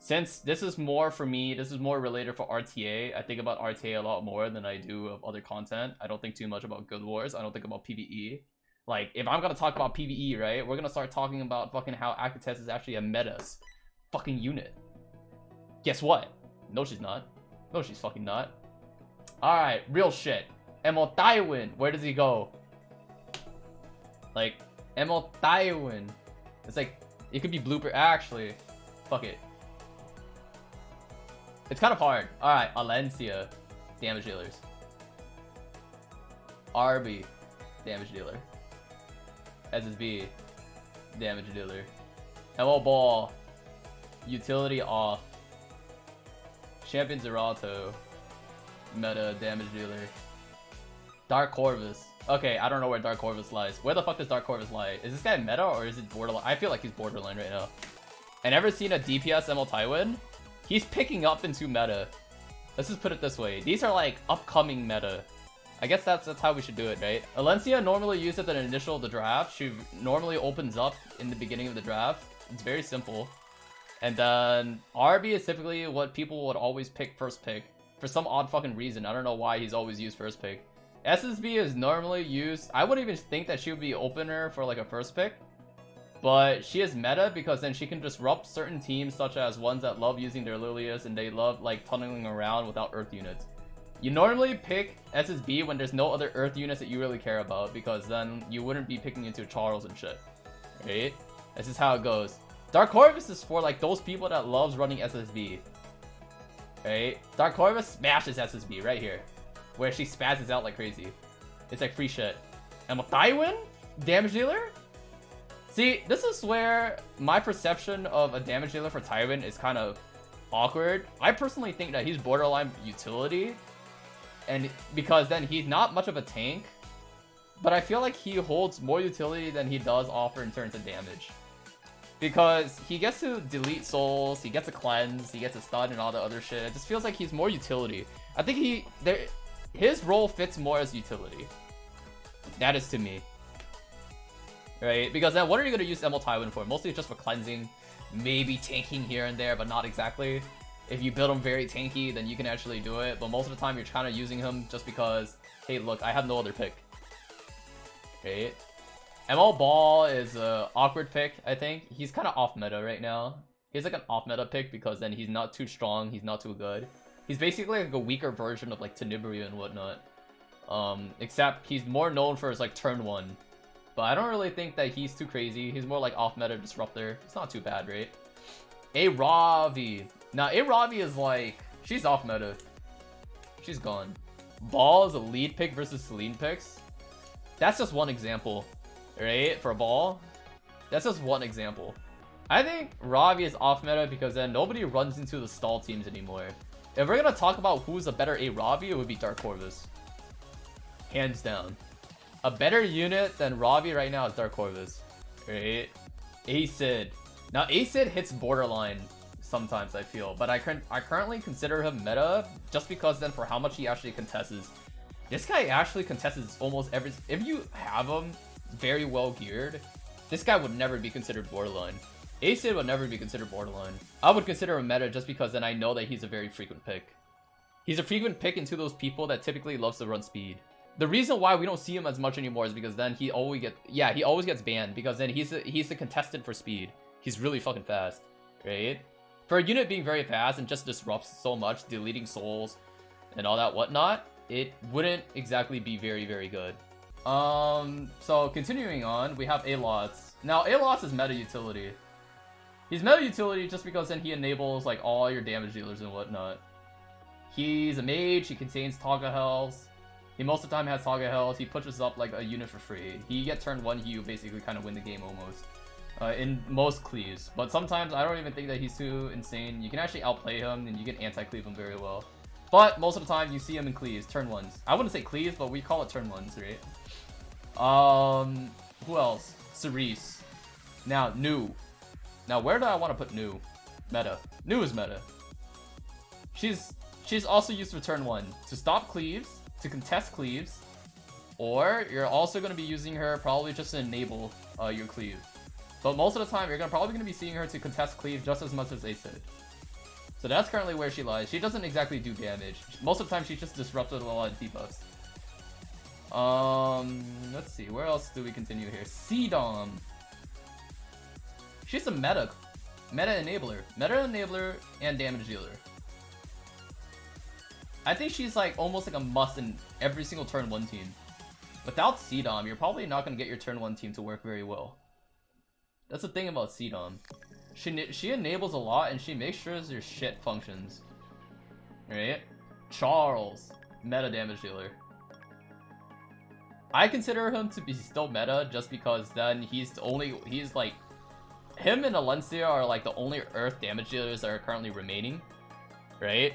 since this is more for me, this is more related for RTA. I think about RTA a lot more than I do of other content. I don't think too much about Guild Wars. I don't think about PvE. Like, if I'm gonna talk about PvE, right, we're gonna start talking about fucking how Akates is actually a metas fucking unit. Guess what? No, she's not. No, she's fucking not. Alright, real shit. Emo Tywin, where does he go? Like, Emo Tywin. It's like, it could be blooper. Actually, fuck it. It's kind of hard. Alright, Alencia, damage dealers. RB, damage dealer. SSB, damage dealer. Emo Ball, utility off. Champion Zerato, meta damage dealer. Dark Corvus. Okay, I don't know where Dark Corvus lies. Where the fuck does Dark Corvus lie? Is this guy meta or is it borderline? I feel like he's borderline right now. I never seen a DPS ML Tywin. He's picking up into meta. Let's just put it this way. These are like upcoming meta. I guess that's how we should do it, right? Alencia normally used at the initial of the draft. She normally opens up in the beginning of the draft. It's very simple. And then RB is typically what people would always pick first pick. For some odd fucking reason. I don't know why he's always used first pick. SSB is normally used. I wouldn't even think that she would be opener for like a first pick. But she is meta because then she can disrupt certain teams such as ones that love using their Lilias and they love like tunneling around without earth units. You normally pick SSB when there's no other earth units that you really care about because then you wouldn't be picking into Charles and shit. Right? This is how it goes. Dark Corvus is for like those people that loves running SSB. Right? Dark Corvus smashes SSB right here. Where she spazzes out like crazy. It's like free shit. And with Tywin? Damage dealer? See, this is where my perception of a damage dealer for Tywin is kind of awkward. I personally think that he's borderline utility. And because then he's not much of a tank. But I feel like he holds more utility than he does offer in terms of damage. Because he gets to delete souls, he gets to cleanse, he gets to stun and all the other shit. It just feels like he's more utility. I think his role fits more as utility. That is to me. Right? Because then what are you going to use ML Tywin for? Mostly just for cleansing. Maybe tanking here and there, but not exactly. If you build him very tanky, then you can actually do it. But most of the time you're kind of using him just because, hey look, I have no other pick. Right? ML Ball is an awkward pick, I think. He's kind of off meta right now. He's like an off meta pick because then he's not too strong, he's not too good. He's basically like a weaker version of like Tenebria and whatnot. Except he's more known for his like turn 1. But I don't really think that he's too crazy. He's more like off meta disruptor. It's not too bad, right? A Ravi. Now A Ravi is like, she's off meta. She's gone. Ball is a lead pick versus Celine picks. That's just one example. Right, for a Ball, that's just one example. I think Ravi is off meta because then nobody runs into the stall teams anymore. If we're gonna talk about who's a better A Ravi, it would be Dark Corvus. Hands down. A better unit than Ravi right now is Dark Corvus. Right? Acid. Now Acid hits borderline sometimes, I feel, but I currently consider him meta just because then for how much he actually contests. This guy actually contests almost every. If you have him very well geared, this guy would never be considered borderline. Acid would never be considered borderline. I would consider him meta just because then I know that he's a very frequent pick. He's a frequent pick into those people that typically loves to run speed. The reason why we don't see him as much anymore is because then he always gets banned because then he's a contestant for speed. He's really fucking fast, right? For a unit being very fast and just disrupts so much, deleting souls and all that whatnot, it wouldn't exactly be very, very good. So continuing on, we have Alots. Now Alots is meta utility. He's meta utility just because then he enables like all your damage dealers and whatnot. He's a mage, he contains Taga Hells. He most of the time has Taga Hells, he pushes up like a unit for free. He get turn 1, you basically kind of win the game almost. In most cleaves. But sometimes I don't even think that he's too insane. You can actually outplay him and you can anti-cleave him very well. But most of the time you see him in cleaves, turn 1s. I wouldn't say cleaves, but we call it turn 1s, right? Who else? Cerise. Now, Nu. Now, where do I want to put Nu? Meta. Nu is meta. She's also used for turn 1 to stop cleaves, to contest cleaves, or you're also going to be using her probably just to enable your cleave. But most of the time, you're probably going to be seeing her to contest cleave just as much as Acid. So that's currently where she lies. She doesn't exactly do damage. Most of the time she's just disrupted with a lot of debuffs. Let's see, where else do we continue here? C-Dom. She's a meta enabler and damage dealer. I think she's like almost like a must in every single turn 1 team. Without C-Dom, you're probably not gonna get your turn 1 team to work very well. That's the thing about C-Dom. She enables a lot and she makes sure your shit functions. Right? Charles, meta damage dealer. I consider him to be still meta just because then he's like, him and Alencia are like the only earth damage dealers that are currently remaining. Right?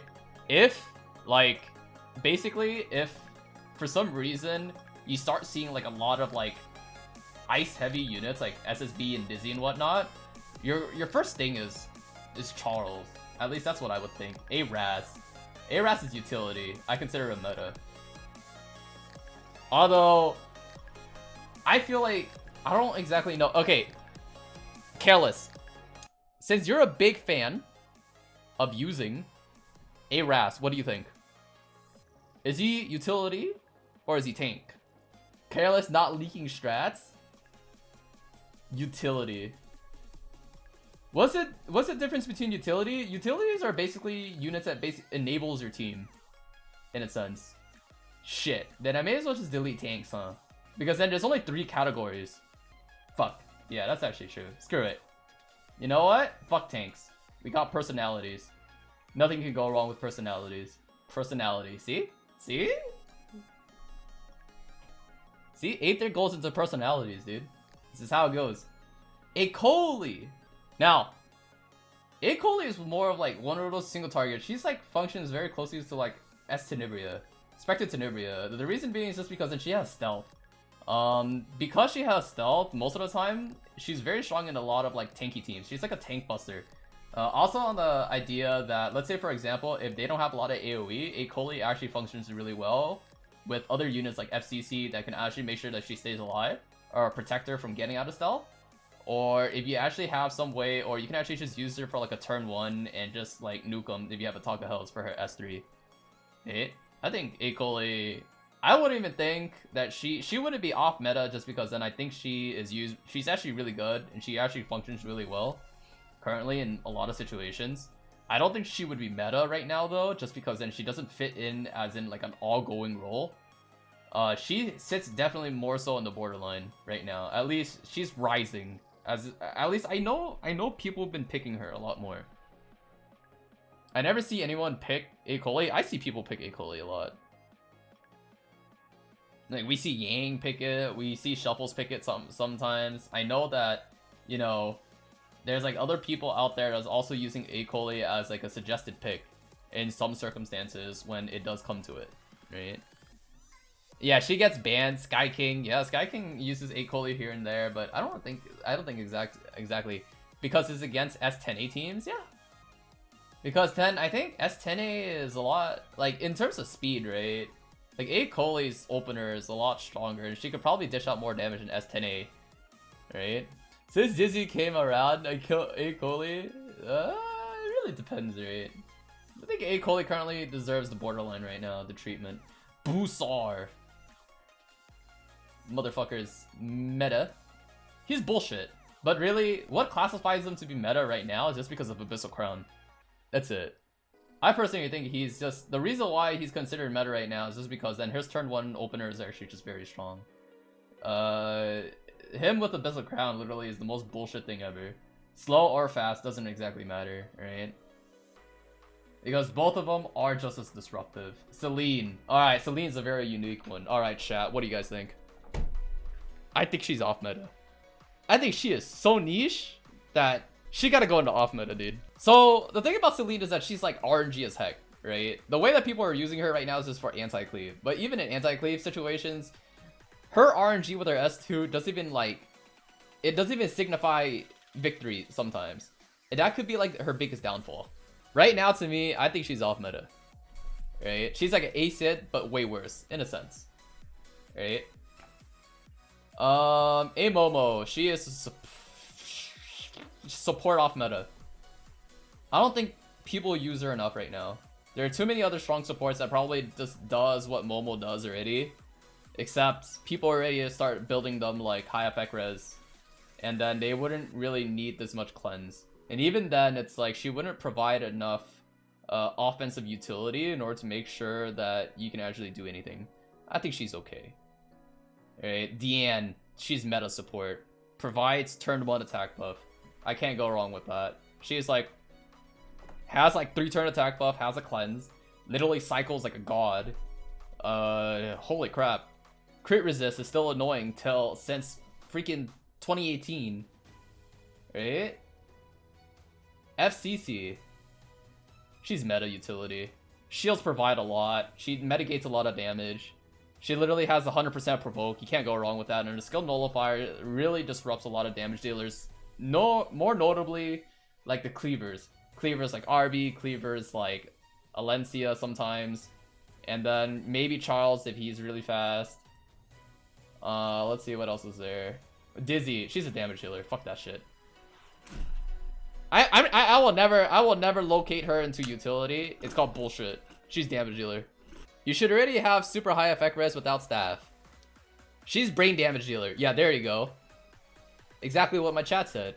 If, like, basically, if for some reason you start seeing like a lot of like ice heavy units like SSB and Dizzy and whatnot, your first thing is Charles. At least that's what I would think. Aras is utility. I consider him meta. Although I feel like I don't exactly know. Okay, Careless, since you're a big fan of using Aras, what do you think? Is he utility or is he tank? Careless, not leaking strats. Utility. What's the difference between utility? Utilities are basically units that enables your team, in a sense. Shit. Then I may as well just delete tanks, huh? Because then there's only 3 categories. Fuck. Yeah, that's actually true. Screw it. You know what? Fuck tanks. We got personalities. Nothing can go wrong with personalities. Personality. See? See? See? 8th goes into personalities, dude. This is how it goes. Acoli. Now, Acoli is more of like one of those single targets. She's like functions very closely to like S Tenebria. Spectre Tenebria. The reason being is just because then she has stealth. Because she has stealth, most of the time, she's very strong in a lot of like tanky teams. She's like a tank buster. Also on the idea that, let's say for example, if they don't have a lot of AoE, Acoli actually functions really well with other units like FCC that can actually make sure that she stays alive, or protect her from getting out of stealth. Or if you actually have some way, or you can actually just use her for like a turn 1 and just like nuke them if you have a Talk of Hells for her S3. Okay? I think Acoli, I wouldn't even think that she wouldn't be off meta just because then I think she's actually really good and she actually functions really well currently in a lot of situations. I don't think she would be meta right now though, just because then she doesn't fit in as in like an all-going role. She sits definitely more so on the borderline right now. At least she's rising. At least I know people have been picking her a lot more. I never see anyone pick Acoli. I see people pick Acoli a lot. Like we see Yang pick it, we see Shuffles pick it sometimes. I know that, you know, there's like other people out there that's also using Acoli as like a suggested pick in some circumstances when it does come to it, right? Yeah, she gets banned. Sky King, yeah, Sky King uses Acoli here and there, but I don't think exactly because it's against S10A teams, yeah. Because I think S10A is a lot like in terms of speed, right? Like Acoli's opener is a lot stronger, and she could probably dish out more damage in S10A, right? Since Dizzy came around, I killed Acoli. It really depends, right? I think Acoli currently deserves the borderline right now, the treatment. Busar. Motherfucker's meta. He's bullshit. But really, what classifies him to be meta right now is just because of Abyssal Crown. That's it. I personally think he's just... The reason why he's considered meta right now is just because then his turn 1 opener is actually just very strong. Him with Abyssal Crown literally is the most bullshit thing ever. Slow or fast doesn't exactly matter, right? Because both of them are just as disruptive. Celine. Alright, Celine's a very unique one. Alright, chat, what do you guys think? I think she's off meta. I think she is so niche that she gotta go into off meta, dude. So, the thing about Celine is that she's like RNG as heck, right? The way that people are using her right now is just for anti-cleave. But even in anti-cleave situations, her RNG with her S2 doesn't even like... It doesn't even signify victory sometimes. And that could be like her biggest downfall. Right now, to me, I think she's off meta. Right? She's like an ace hit, but way worse, in a sense. Right? Amomo, she is support off meta. I don't think people use her enough right now. There are too many other strong supports that probably just does what Momo does already. Except people already start building them like high effect res. And then they wouldn't really need this much cleanse. And even then, it's like she wouldn't provide enough offensive utility in order to make sure that you can actually do anything. I think she's okay. Alright, Deanne, she's meta support. Provides turn 1 attack buff. I can't go wrong with that. She's like, has like 3 turn attack buff, has a cleanse. Literally cycles like a god. Holy crap. Crit resist is still annoying since freaking 2018. Right? FCC. She's meta utility. Shields provide a lot. She mitigates a lot of damage. She literally has 100% provoke. You can't go wrong with that. And her skill nullifier really disrupts a lot of damage dealers. No, more notably, like the cleavers. Cleavers like RB, cleavers like Alencia sometimes. And then maybe Charles if he's really fast. Let's see what else is there. Dizzy, she's a damage dealer. Fuck that shit. I will never locate her into utility. It's called bullshit. She's damage dealer. You should already have super high effect res without staff. She's brain damage dealer. Yeah, there you go. Exactly what my chat said.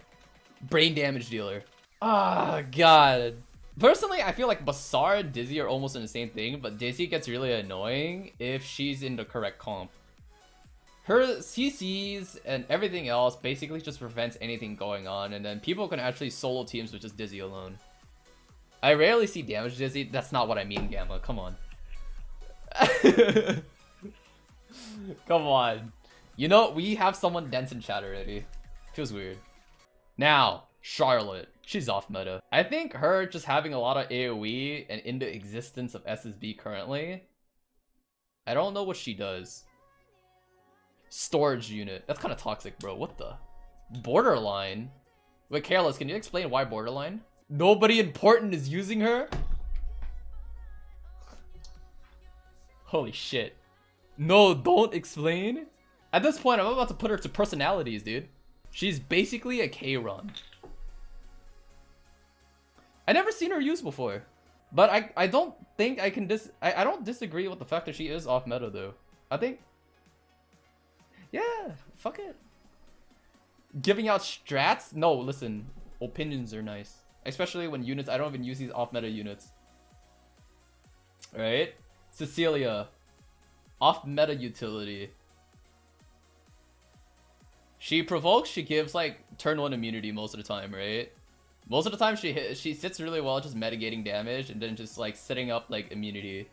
Brain damage dealer. Ah, god. Personally, I feel like Basar and Dizzy are almost in the same thing, but Dizzy gets really annoying if she's in the correct comp. Her CCs and everything else basically just prevents anything going on, and then people can actually solo teams with just Dizzy alone. I rarely see damage Dizzy. That's not what I mean, Gamma. Come on. Come on. You know, we have someone dense in chat already. Feels weird. Now, Charlotte. She's off meta. I think her just having a lot of AoE and in the existence of SSB currently, I don't know what she does. Storage unit. That's kind of toxic, bro. What the? Borderline? Wait, Careless, can you explain why borderline? Nobody important is using her? Holy shit. No, don't explain. At this point, I'm about to put her to personalities, dude. She's basically a K-run. I never seen her used before. But I don't think I can I don't disagree with the fact that she is off meta though. I think, yeah, fuck it. Giving out strats? No, listen, opinions are nice. Especially when units, I don't even use these off meta units. Right? Cecilia, off meta utility. She provokes, she gives like turn 1 immunity most of the time, right? Most of the time she sits really well just mitigating damage and then just like setting up like immunity.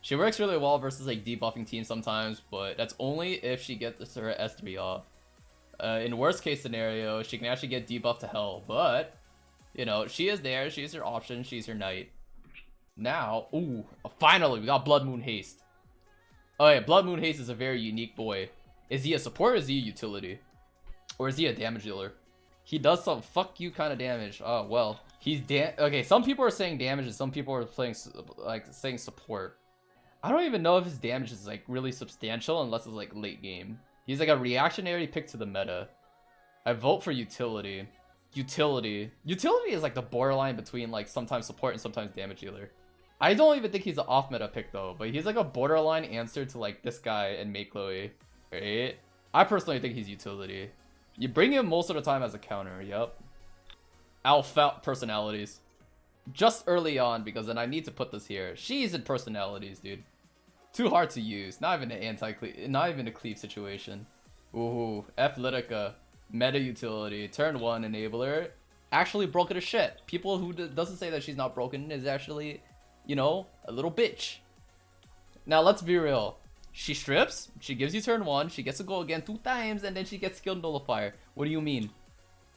She works really well versus like debuffing teams sometimes, but that's only if she gets her S3 off. In worst case scenario, she can actually get debuffed to hell, but you know, she is there, she's her option, she's her knight. Now, ooh, finally we got Blood Moon Haste. Oh yeah, Blood Moon Haste is a very unique boy. Is he a support or is he a utility? Or is he a damage dealer? He does some fuck you kind of damage. Oh, well. He's okay, some people are saying damage and some people are saying support. I don't even know if his damage is like really substantial unless it's like late game. He's like a reactionary pick to the meta. I vote for utility. Utility is like the borderline between like sometimes support and sometimes damage dealer. I don't even think he's an off meta pick though, but he's like a borderline answer to like this guy and May Chloe, right? I personally think he's utility. You bring him most of the time as a counter, yep. Alpha personalities. Just early on, because then I need to put this here. She's in personalities, dude. Too hard to use. Not even an not even a cleave situation. Ooh, Athletica. Meta utility. Turn 1 enabler. Actually broken as shit. People who doesn't say that she's not broken is actually, you know, a little bitch. Now let's be real. She strips, she gives you turn 1, she gets to go again 2 times, and then she gets skill nullifier. What do you mean?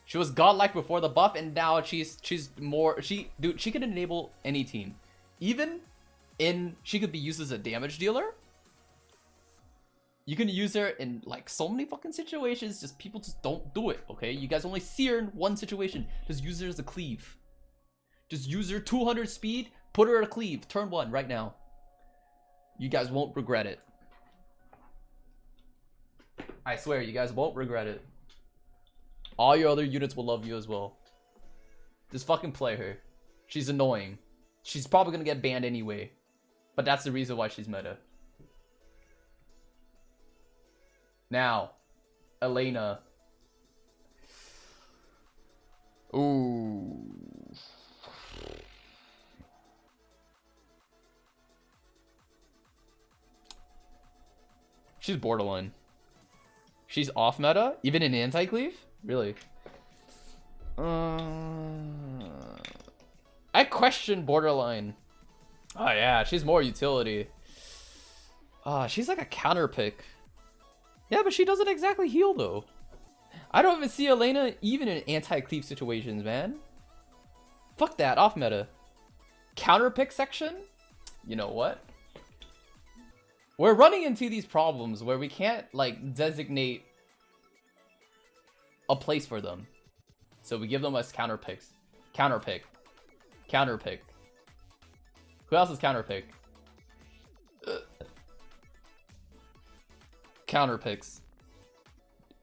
She was godlike before the buff, and now she's more, dude, she can enable any team. Even in, she could be used as a damage dealer. You can use her in like so many fucking situations, just people just don't do it, okay? You guys only see her in one situation. Just use her as a cleave. Just use her 200 speed, put her at a cleave, turn 1 right now. You guys won't regret it. I swear, you guys won't regret it. All your other units will love you as well. Just fucking play her. She's annoying. She's probably gonna get banned anyway. But that's the reason why she's meta. Now, Elena. Ooh. She's borderline. She's off meta? Even in anti-cleave? Really? I question borderline. Oh yeah, she's more utility. She's like a counterpick. Yeah, but she doesn't exactly heal though. I don't even see Elena even in anti-cleave situations, man. Fuck that, off meta. Counterpick section? You know what? We're running into these problems where we can't like designate a place for them. So we give them as counterpicks. Counterpick. Counterpick. Who else is counterpick? Counterpicks.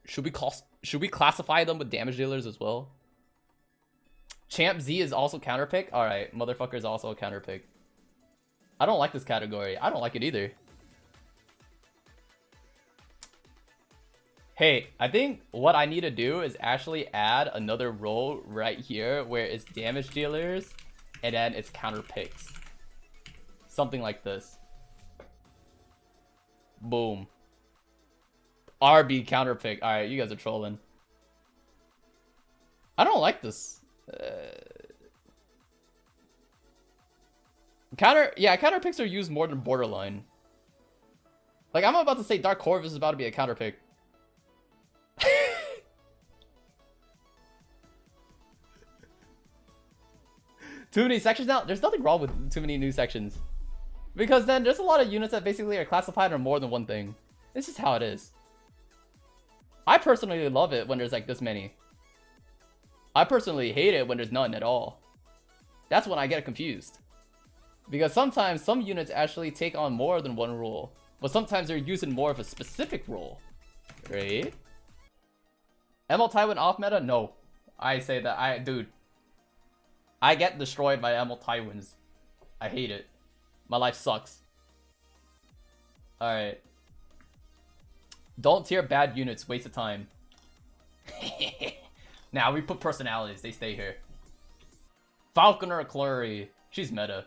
Should we classify them with damage dealers as well? Champ Z is also counterpick? Alright, motherfucker is also a counterpick. I don't like this category. I don't like it either. Hey, I think what I need to do is actually add another role right here where it's damage dealers and then it's counterpicks. Something like this. Boom. RB counterpick. Alright, you guys are trolling. I don't like this. Counterpicks are used more than borderline. Like, I'm about to say Dark Corvus is about to be a counterpick. Too many sections now? There's nothing wrong with too many new sections. Because then there's a lot of units that basically are classified on more than one thing. This is how it is. I personally love it when there's like this many. I personally hate it when there's none at all. That's when I get confused. Because sometimes some units actually take on more than one role. But sometimes they're using more of a specific role. Right? ML Tywin off meta? No. I say that. Dude. I get destroyed by ML Tywins. I hate it. My life sucks. Alright. Don't tier bad units. Waste of time. Now we put personalities. They stay here. Falconer Clary. She's meta.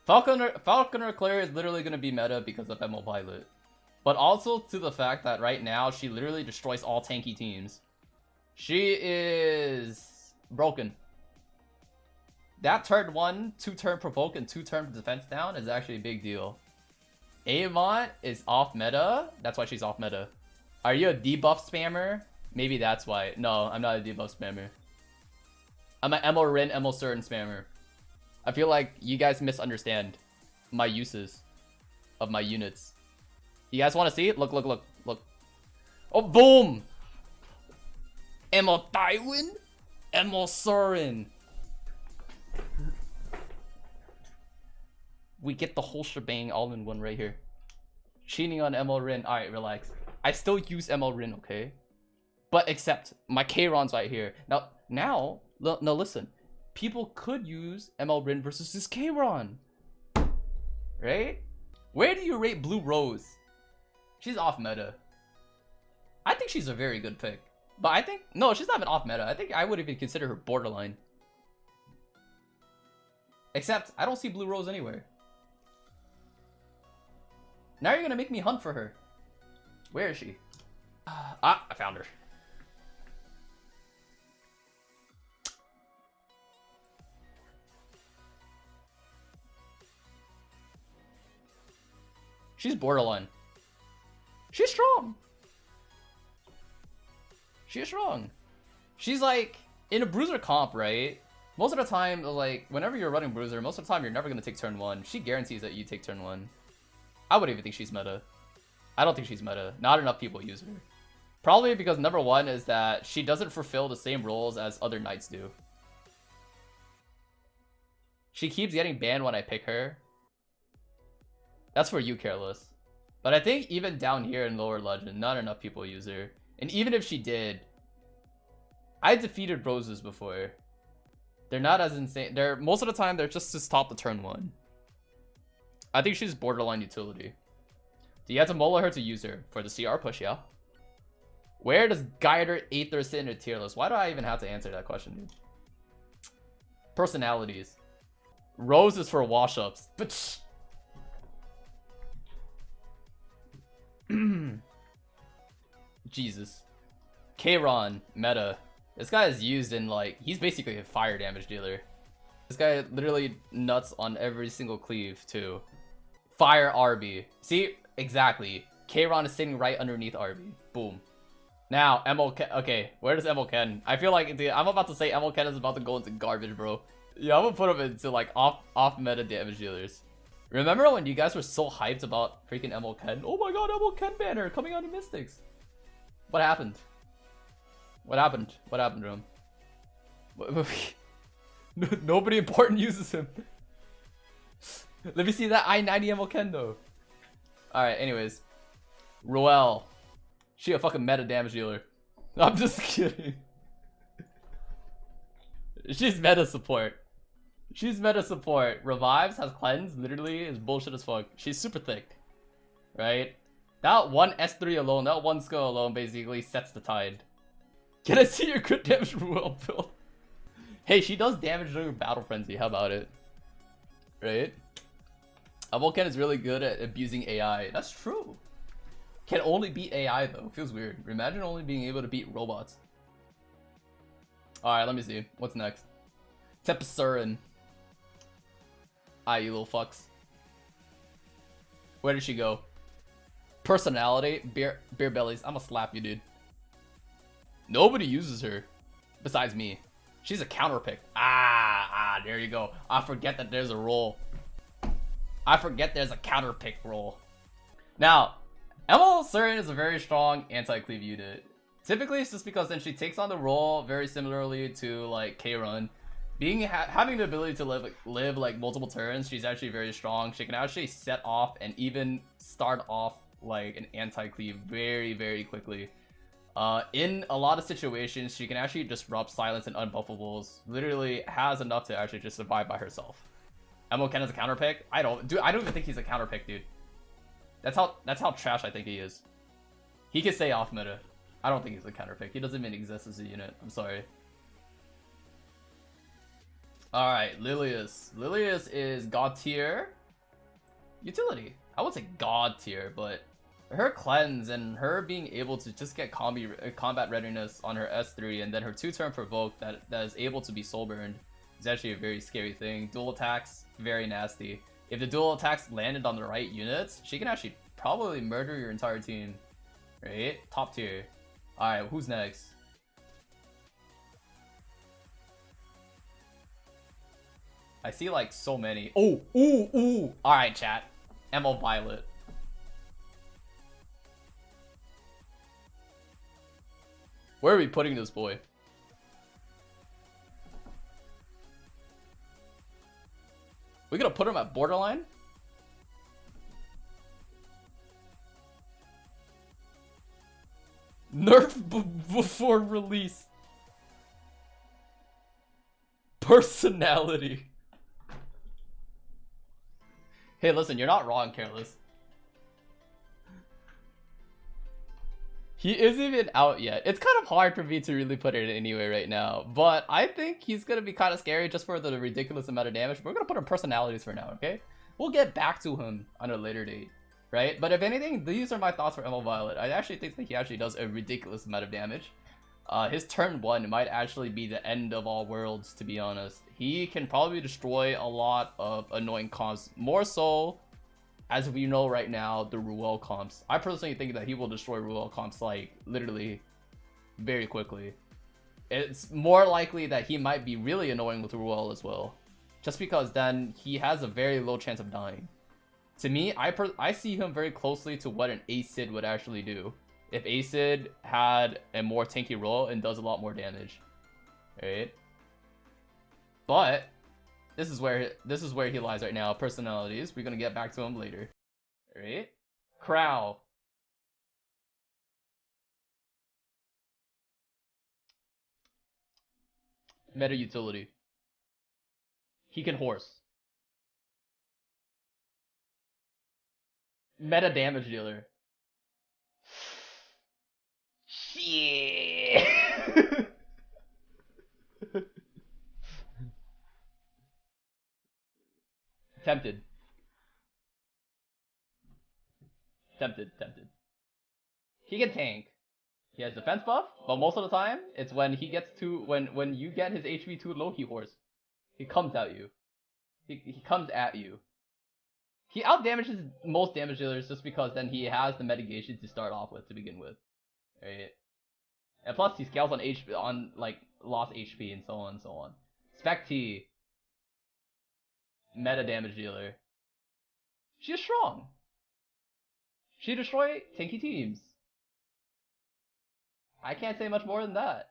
Falconer Clary is literally going to be meta because of ML Pilot. But also to the fact that right now she literally destroys all tanky teams. She is broken. That turn 1, 2-turn provoke, and 2-turn defense down is actually a big deal. Amon is off meta. That's why she's off meta. Are you a debuff spammer? Maybe that's why. No, I'm not a debuff spammer. I'm an ML Rin, ML Certain spammer. I feel like you guys misunderstand my uses of my units. You guys want to see it? Look, look, look, look. Oh, boom! ML Tywin, ML Certain. We get the whole shebang all in one right here. Cheating on ML Rin. Alright, relax. I still use ML Rin, okay? But except my K-Ron's right here. Now, listen. People could use ML Rin versus this K-Ron. Right? Where do you rate Blue Rose? She's off meta. I think she's a very good pick. But I think, no, she's not even off meta. I think I would even consider her borderline. Except, I don't see Blue Rose anywhere. Now you're gonna make me hunt for her. Where is she? I found her. She's borderline. She's strong. She's strong. She's like, in a bruiser comp, right? Most of the time, like, whenever you're running bruiser, most of the time you're never gonna take turn 1. She guarantees that you take turn 1. I wouldn't even think she's meta. I don't think she's meta. Not enough people use her. Probably because number 1 is that she doesn't fulfill the same roles as other knights do. She keeps getting banned when I pick her. That's for you, Careless. But I think even down here in lower legend, not enough people use her. And even if she did, I defeated Roses before. They're not as insane. They're most of the time they're just to stop the turn 1. I think she's borderline utility. Do you have to mola her to use her for the CR push? Yeah. Where does Guider Aether sit in a tier list? Why do I even have to answer that question, dude? Personalities. Rose is for wash-ups. But Jesus. Kayron, meta. This guy is used in like, he's basically a fire damage dealer. This guy literally nuts on every single cleave too. Fire RB. See, exactly. Kayron is sitting right underneath RB. Boom. Now, MLK. Okay, where does MLK? I feel like, dude, I'm about to say MLK is about to go into garbage, bro. Yeah, I'm gonna put him into like off meta damage dealers. Remember when you guys were so hyped about freaking MLK? Oh my god, MLK banner coming out of Mystics. What happened? What happened? What happened to him? Nobody important uses him. Let me see that I-90 MLK though. Alright, anyways. Roel. She a fucking meta damage dealer. I'm just kidding. She's meta support. She's meta support. Revives, has cleanse, literally is bullshit as fuck. She's super thick. Right? That one S3 alone, that one skill alone basically sets the tide. Can I see your crit damage Roel build? Hey, she does damage during Battle Frenzy, how about it? Right? Vulcan is really good at abusing AI. That's true. Can only beat AI though. Feels weird. Imagine only being able to beat robots. Alright, let me see. What's next? Tepasurin. You little fucks. Where did she go? Personality. Beer bellies. I'ma slap you, dude. Nobody uses her. Besides me. She's a counterpick. There you go. I forget that there's a role. I forget there's a counterpick role. Now, ML Surin is a very strong anti-cleave unit. Typically, it's just because then she takes on the role very similarly to like K-Run. Having the ability to live like multiple turns, she's actually very strong. She can actually set off and even start off like an anti-cleave very, very quickly. In a lot of situations, she can actually disrupt silence and unbuffables. Literally has enough to actually just survive by herself. ML Ken is a counterpick? I don't even think he's a counterpick, dude. That's how trash I think he is. He can stay off meta. I don't think he's a counterpick. He doesn't even exist as a unit. I'm sorry. Alright, Lilius. Lilius is god tier utility. I would say god tier, but her cleanse and her being able to just get combat readiness on her S3 and then her 2-turn provoke that is able to be soul burned is actually a very scary thing. Dual attacks, very nasty. If the dual attacks landed on the right units, she can actually probably murder your entire team. Right? Top tier. Alright, who's next? I see like so many. Oh, ooh. Alright, chat. ML Violet. Where are we putting this boy? We gonna put him at borderline? Nerf before release. Personality. Hey, listen, you're not wrong, Careless. He isn't even out yet. It's kind of hard for me to really put it anyway right now, but I think he's gonna be kind of scary just for the ridiculous amount of damage. We're gonna put him personalities for now, okay? We'll get back to him on a later date, right? But if anything, these are my thoughts for ML Violet. I actually think that he actually does a ridiculous amount of damage. His turn 1 might actually be the end of all worlds, to be honest. He can probably destroy a lot of annoying comps, more so as we know right now, the Ruel comps. I personally think that he will destroy Ruel comps like literally very quickly. It's more likely that he might be really annoying with Ruel as well, just because then he has a very low chance of dying. To me, I see him very closely to what an Acid would actually do if Acid had a more tanky role and does a lot more damage, right? But this is where he lies right now. Personalities. We're gonna get back to him later. Alright? Crow. Meta utility. He can horse. Meta damage dealer. Shit. Tempted. Tempted. He can tank. He has defense buff, but most of the time, it's when he gets to when you get his HP too low, he horse. He comes at you. He comes at you. He outdamages most damage dealers just because then he has the mitigation to start off with to begin with, right? And plus he scales on HP on like lost HP and so on and so on. Spec T, meta damage dealer. She is strong. She destroy tanky teams. I can't say much more than that.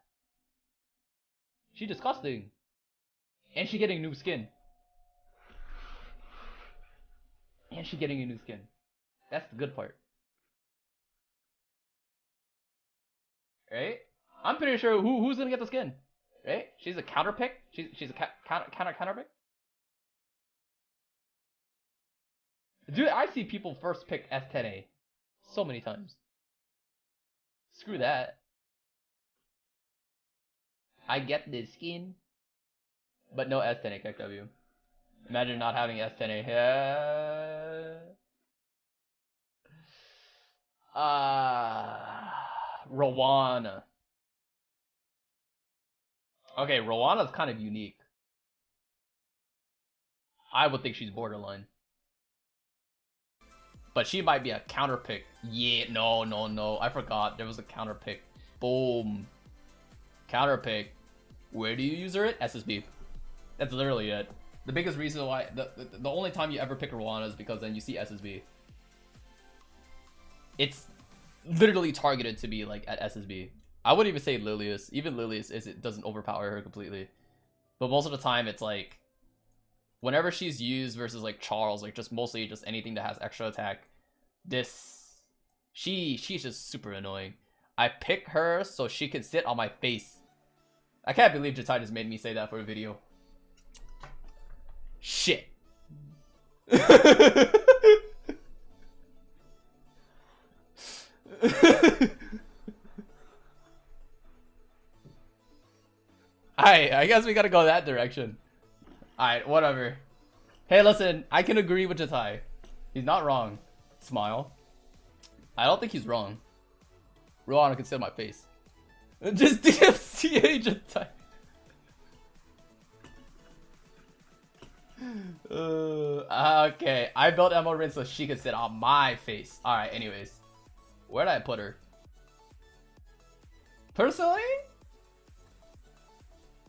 She disgusting. And she getting new skin. That's the good part. Right? I'm pretty sure who's gonna get the skin. Right? She's a counterpick. She's a counterpick. Dude, I see people first pick S10A so many times. Screw that. I get this skin, but no S10A KW. Imagine not having S10A. Rowana. Okay, Rowana's kind of unique. I would think she's borderline. But she might be a counterpick. Yeah, no. I forgot. There was a counterpick. Boom. Counterpick. Where do you use her at? SSB. That's literally it. The biggest reason why... The only time you ever pick Rowana is because then you see SSB. It's literally targeted to be like at SSB. I wouldn't even say Lilius. Even Lilius it doesn't overpower her completely. But most of the time it's like... Whenever she's used versus like Charles, like just mostly just anything that has extra attack, she's just super annoying. I pick her so she can sit on my face. I can't believe Jatai just made me say that for a video. Shit. Alright, I guess we gotta go that direction. Alright, whatever. Hey, listen, I can agree with Jatai. He's not wrong. Smile. I don't think he's wrong. Rowana can sit on my face. Just DFCA Jatai. Okay, I built Emerald Rin so she could sit on my face. Alright, anyways. Where did I put her? Personally,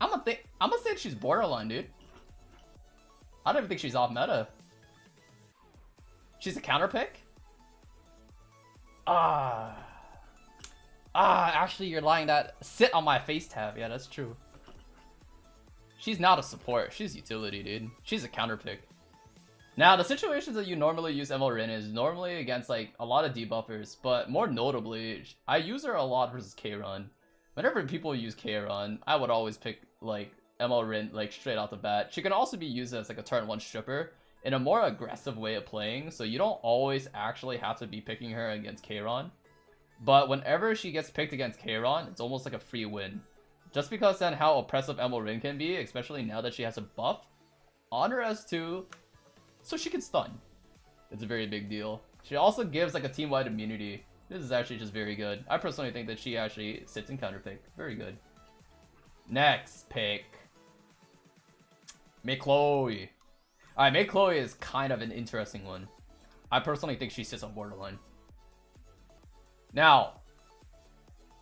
I'm gonna say she's borderline, dude. I don't even think she's off meta. She's a counterpick? Actually, you're lying. That sit on my face tab. Yeah, that's true. She's not a support. She's utility, dude. She's a counterpick. Now, the situations that you normally use Rin is normally against like a lot of debuffers, but more notably, I use her a lot versus K-Run. Whenever people use K-Run, I would always pick like Rin like straight out the bat. She can also be used as like a turn 1 stripper in a more aggressive way of playing, so you don't always actually have to be picking her against K-Ron. But whenever she gets picked against K-Ron, it's almost like a free win. Just because then how oppressive Rin can be, especially now that she has a buff on her S2, so she can stun. It's a very big deal. She also gives like a team-wide immunity. This is actually just very good. I personally think that she actually sits in counterpick. Very good. Next pick. Make Chloe. Alright, Make Chloe is kind of an interesting one. I personally think she sits on borderline. Now,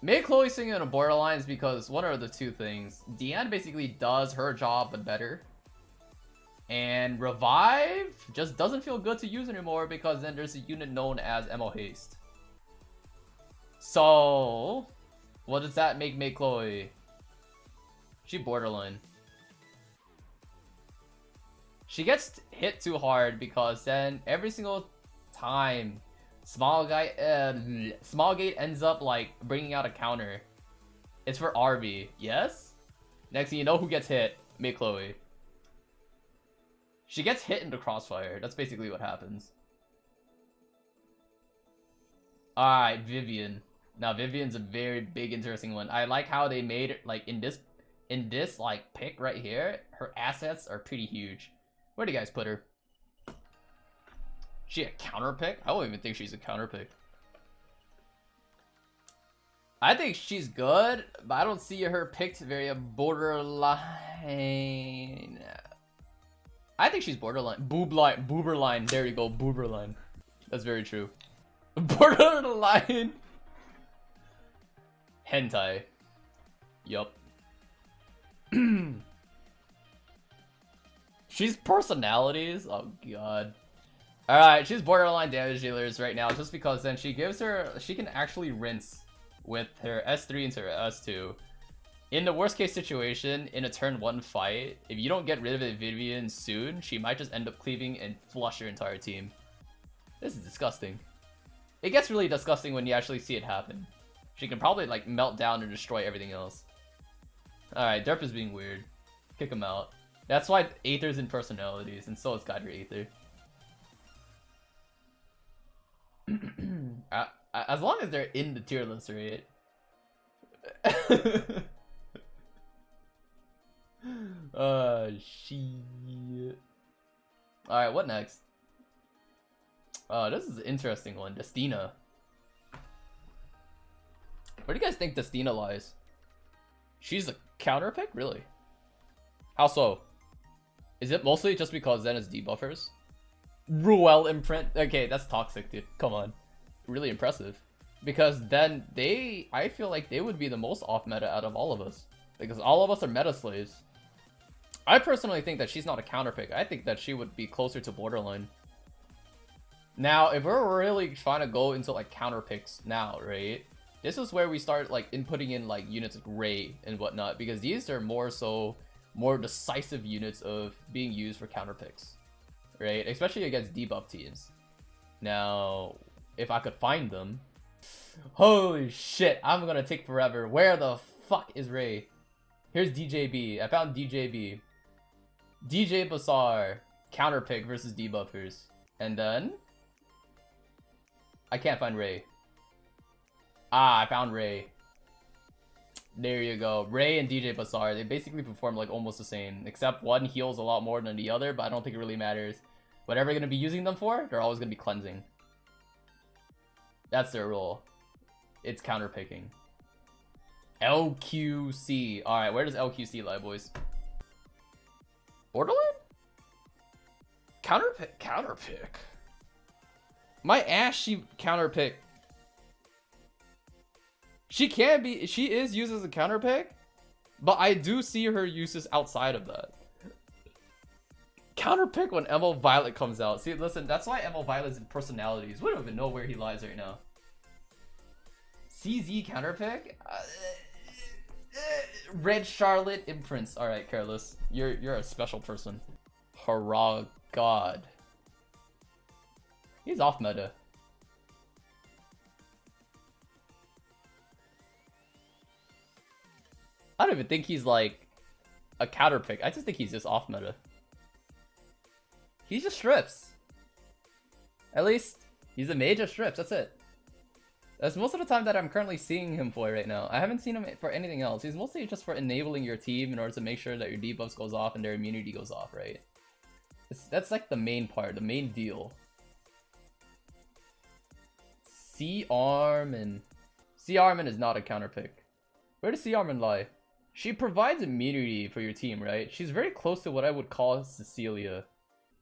Make Chloe sitting on a borderline is because one of the two things. Deanne basically does her job but better. And Revive just doesn't feel good to use anymore because then there's a unit known as MO Haste. So, what does that make Chloe? She borderline. She gets hit too hard because then every single time Small Gate ends up like bringing out a counter. It's for RB. Yes? Next thing you know who gets hit? Make Chloe. She gets hit into crossfire. That's basically what happens. Alright, Vivian. Now Vivian's a very big, interesting one. I like how they made it, like, in this like pick right here, her assets are pretty huge. Where do you guys put her? She a counter pick? I don't even think she's a counter pick. I think she's good, but I don't see her picked very borderline. I think she's borderline. Booberline. There you go, booberline. That's very true. Borderline. Hentai. Yup. She's personalities. Oh god. Alright, she's borderline damage dealers right now just because then she can actually rinse with her S3 into her S2. In the worst case situation, in a turn 1 fight, if you don't get rid of Vivian soon, she might just end up cleaving and flush your entire team. This is disgusting. It gets really disgusting when you actually see it happen. She can probably like melt down and destroy everything else. Alright, Derp is being weird. Kick him out. That's why Aether's in personalities, and so is God Your Aether. As long as they're in the tier list, right? Shit. Alright, what next? This is an interesting one. Destina. Where do you guys think Destina lies? She's a counter pick? Really? How so? Is it mostly just because Zen is debuffers? Ruel imprint? Okay, that's toxic, dude. Come on. Really impressive. Because then I feel like they would be the most off meta out of all of us. Because all of us are meta slaves. I personally think that she's not a counter pick. I think that she would be closer to borderline. Now, if we're really trying to go into like counter picks now, right? This is where we start like inputting in like units like Ray and whatnot, because these are more decisive units of being used for counter picks, right? Especially against debuff teams. Now, if I could find them, holy shit, I'm gonna take forever. Where the fuck is Ray? Here's DJB. I found DJB. DJ Bazaar, counter pick versus debuffers, and then I can't find Ray. Ah, I found Ray. There you go. Ray and DJ Bazaar, they basically perform like almost the same, except one heals a lot more than the other, but I don't think it really matters. Whatever you're going to be using them for, they're always going to be cleansing. That's their role. It's counterpicking. LQC. Alright, where does LQC lie, boys? Borderline? Counterpick. My ass, she counterpick. She is used as a counterpick, but I do see her uses outside of that. Counterpick when ML Violet comes out. See, listen, that's why ML Violet's in personalities. We don't even know where he lies right now. CZ counterpick? Red Charlotte imprints. Alright, careless. You're a special person. Hurrah God. He's off meta. I don't even think he's like a counter pick. I just think he's just off meta. He just strips. At least he's a mage of strips. That's it. That's most of the time that I'm currently seeing him for right now. I haven't seen him for anything else. He's mostly just for enabling your team in order to make sure that your debuffs goes off and their immunity goes off, right? That's like the main part, the main deal. C-Armin is not a counter pick. Where does C-Armin lie? She provides immunity for your team, right? She's very close to what I would call Cecilia.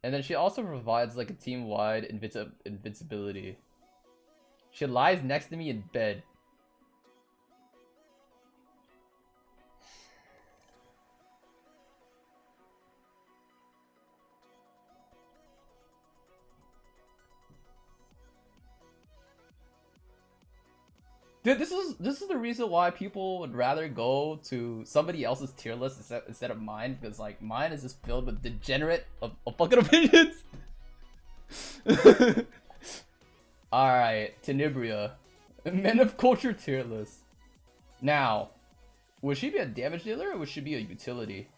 And then she also provides like a team-wide invincibility. She lies next to me in bed. Dude, this is the reason why people would rather go to somebody else's tier list instead of mine, because like mine is just filled with degenerate of fucking opinions. Alright, Tenebria. Men of Culture tier list. Now, would she be a damage dealer or would she be a utility?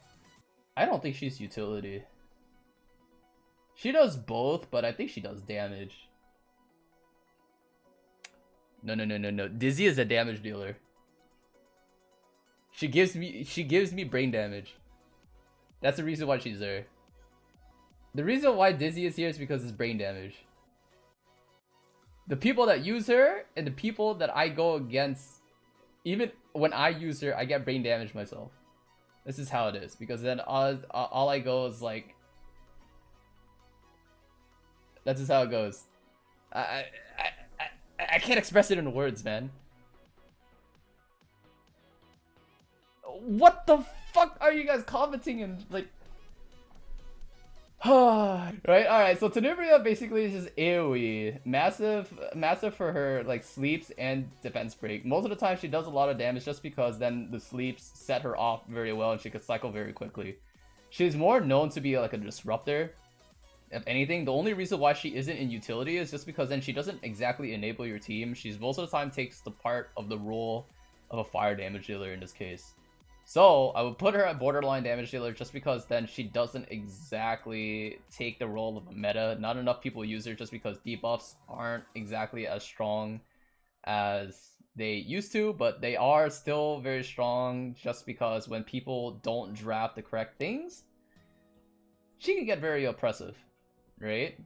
I don't think she's utility. She does both, but I think she does damage. No. Dizzy is a damage dealer. She gives me brain damage. That's the reason why she's there. The reason why Dizzy is here is because it's brain damage. The people that use her and the people that I go against, even when I use her, I get brain damage myself. This is how it is, because then all I go is like, that's just how it goes. I can't express it in words, man. What the fuck are you guys commenting in, like? Right, alright, so Tenebria basically is just AoE. Massive for her, like, sleeps and defense break. Most of the time she does a lot of damage just because then the sleeps set her off very well and she could cycle very quickly. She's more known to be like a disruptor. If anything, the only reason why she isn't in utility is just because then she doesn't exactly enable your team. She's most of the time takes the part of the role of a fire damage dealer in this case. So I would put her at borderline damage dealer just because then she doesn't exactly take the role of a meta. Not enough people use her just because debuffs aren't exactly as strong as they used to, but they are still very strong just because when people don't draft the correct things, she can get very oppressive, right?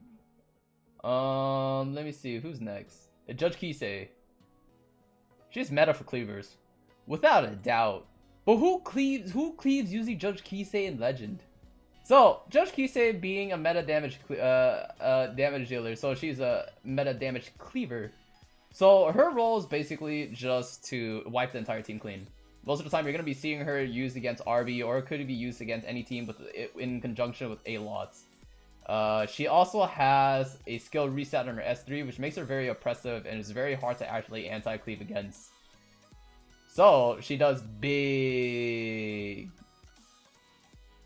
Let me see who's next. Judge Kisei. She's meta for cleavers, without a doubt. But who cleaves using Judge Kisei in Legend? So, Judge Kisei being a meta damage damage dealer, so she's a meta damage cleaver. So her role is basically just to wipe the entire team clean. Most of the time you're going to be seeing her used against RB, or it could be used against any team with in conjunction with A-Lots. She also has a skill reset on her S3, which makes her very oppressive and is very hard to actually anti-cleave against. So, she does big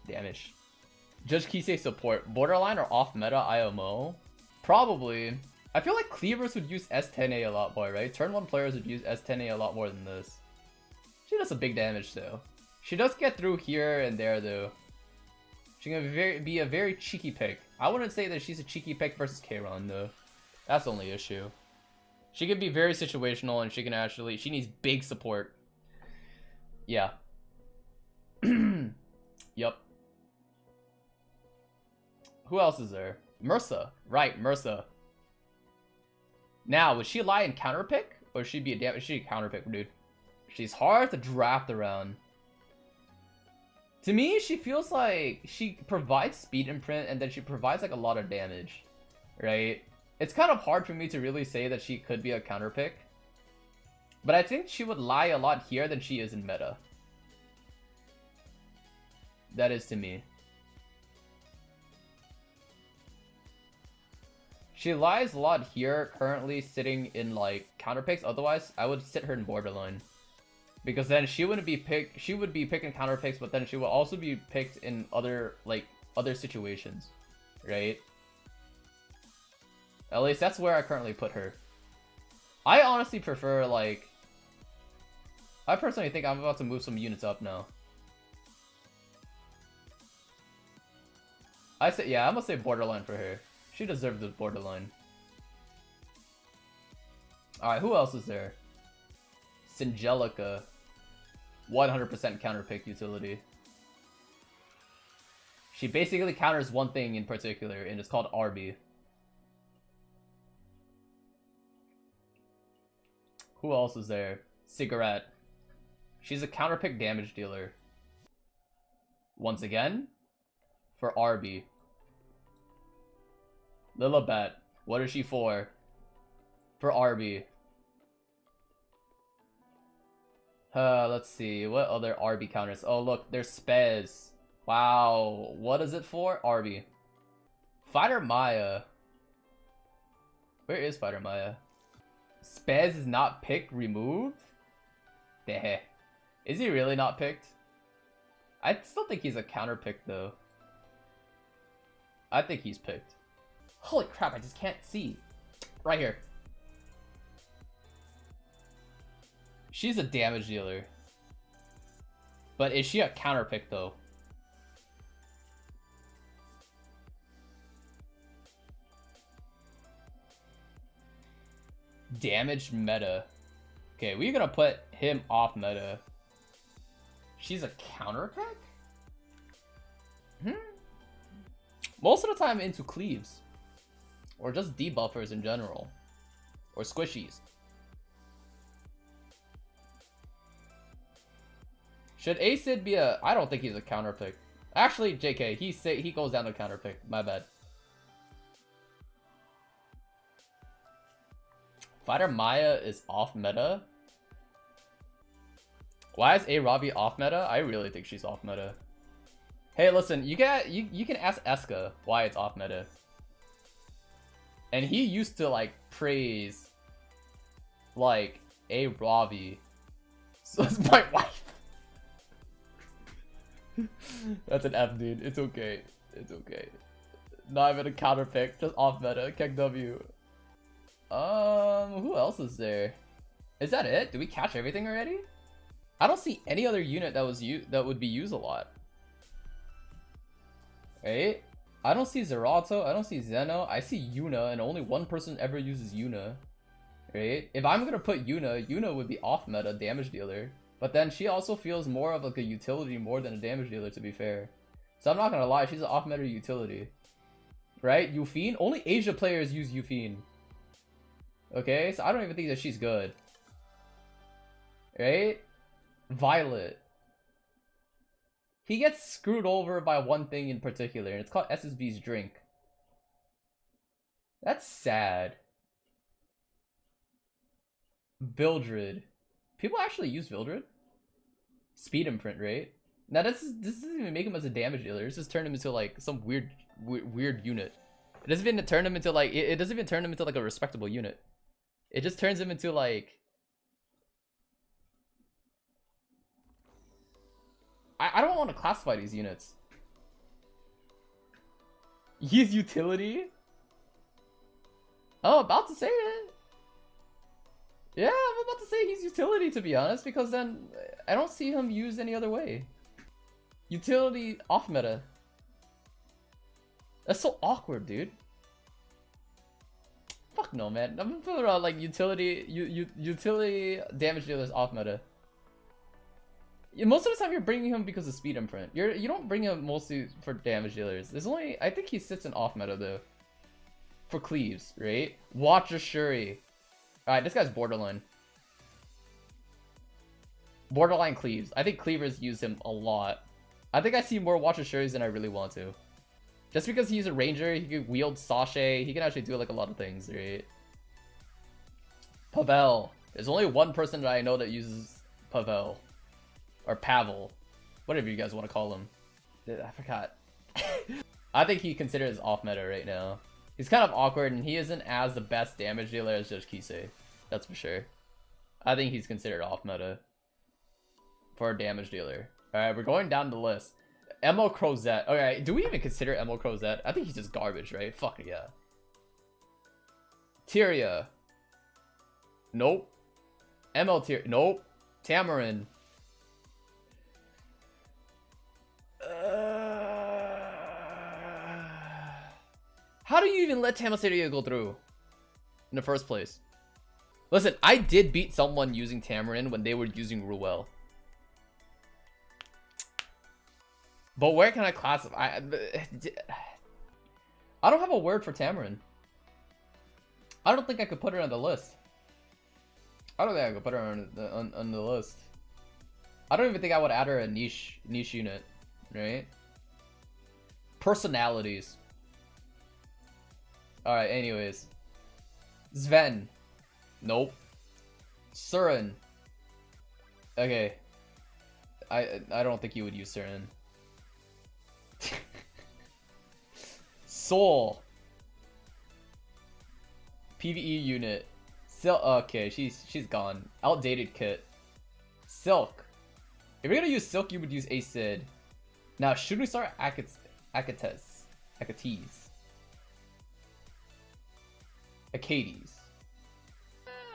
damage. Judge Kisei support. Borderline or off meta IMO? Probably. I feel like cleavers would use S10A a lot more, right? Turn 1 players would use S10A a lot more than this. She does some big damage though. She does get through here and there though. She can be a very cheeky pick. I wouldn't say that she's a cheeky pick versus Kayron though. That's the only issue. She can be very situational and she can actually, she needs big support. Yeah. Yup. Who else is there? Mursa. Right, Mursa. Now, would she lie in counterpick? Or she'd be a damage? She'd counterpick, dude. She's hard to draft around. To me, she feels like she provides speed imprint and then she provides like a lot of damage. Right? It's kind of hard for me to really say that she could be a counterpick. But I think she would lie a lot here than she is in meta. That is to me. She lies a lot here, currently sitting in like counterpicks. Otherwise, I would sit her in borderline. Because then she wouldn't be picked, she would be picking counterpicks, but then she will also be picked in other situations. Right? At least that's where I currently put her. I honestly prefer like, I personally think I'm about to move some units up now. I'm gonna say borderline for her. She deserves the borderline. Alright, who else is there? Singelica. 100% counterpick utility. She basically counters one thing in particular, and it's called RB. Who else is there? Cigarette. She's a counterpick damage dealer. Once again, for RB. Lilibet. What is she for? For RB. Let's see. What other RB counters? Oh, look. There's Spez. Wow. What is it for? RB. Fighter Maya. Where is Fighter Maya? Spez is not picked, removed? Deh. Is he really not picked? I still think he's a counter pick though. I think he's picked. Holy crap, I just can't see. Right here. She's a damage dealer. But is she a counter pick though? damage meta. Okay, we're gonna put him off meta. She's a counterpick? Most of the time into cleaves. Or just debuffers in general. Or squishies. Should Acid be a... I don't think he's a counterpick. Actually, JK, he goes down to counterpick. My bad. Fighter Maya is off meta. Why is A Ravi off meta? I really think she's off meta. Hey, listen, you can ask Eska why it's off meta. And he used to like praise like A Ravi. So it's my wife. That's an F, dude. It's okay. It's okay. Not even a counter pick, just off meta. Kek W. Who else is there? Is that it? Did we catch everything already? I don't see any other unit that would be used a lot. Right? I don't see Zerato, I don't see Zeno, I see Yuna, and only one person ever uses Yuna. Right? If I'm gonna put Yuna would be off meta damage dealer. But then she also feels more of like a utility more than a damage dealer, to be fair. So I'm not gonna lie, she's an off meta utility. Right? Yufine? Only Asia players use Yufine. Okay? So I don't even think that she's good. Right? Violet. He gets screwed over by one thing in particular, and it's called SSB's drink. That's sad. Vildred. People actually use Vildred? Speed imprint, right? Now this doesn't even make him as a damage dealer. This just turn him into like some weird unit. It doesn't even turn him into like it doesn't even turn him into like a respectable unit. It just turns him into like I don't want to classify these units. He's utility? I'm about to say it. Yeah, I'm about to say he's utility, to be honest, because then I don't see him used any other way. Utility off meta. That's so awkward, dude. Fuck no, man. I'm gonna put around like utility utility damage dealers off meta. Most of the time you're bringing him because of speed imprint. You don't bring him mostly for damage dealers. There's only, I think he sits in off meta though. For cleaves, right? Watcher Shuri. Alright, this guy's borderline. Borderline cleaves. I think cleavers use him a lot. I think I see more Watcher Shuris than I really want to. Just because he's a ranger, he can wield sachet, he can actually do like a lot of things, right? Pavel. There's only one person that I know that uses Pavel. Or Pavel. Whatever you guys want to call him. I forgot. I think he considers off meta right now. He's kind of awkward and he isn't as the best damage dealer as Judge Kisei. That's for sure. I think he's considered off meta. For a damage dealer. Alright, we're going down the list. Emo Crozet. Alright, do we even consider Emo Crozet? I think he's just garbage, right? Fuck yeah. Tyria. Nope. ML Tyria. Nope. Tamarin. How do you even let Tamaseria go through in the first place? Listen, I did beat someone using Tamarin when they were using Ruel. But where can I classify? I don't have a word for Tamarin. I don't think I could put her on the list. I don't think I could put her on the list. I don't even think I would add her a niche unit, right? Personalities. Alright, anyways. Sven. Nope. Surin. Okay. I don't think you would use Surin. Soul. PvE unit. Okay, she's gone. Outdated kit. Silk. If you're gonna use Silk, you would use Acid. Now, should we start Akates? Acades.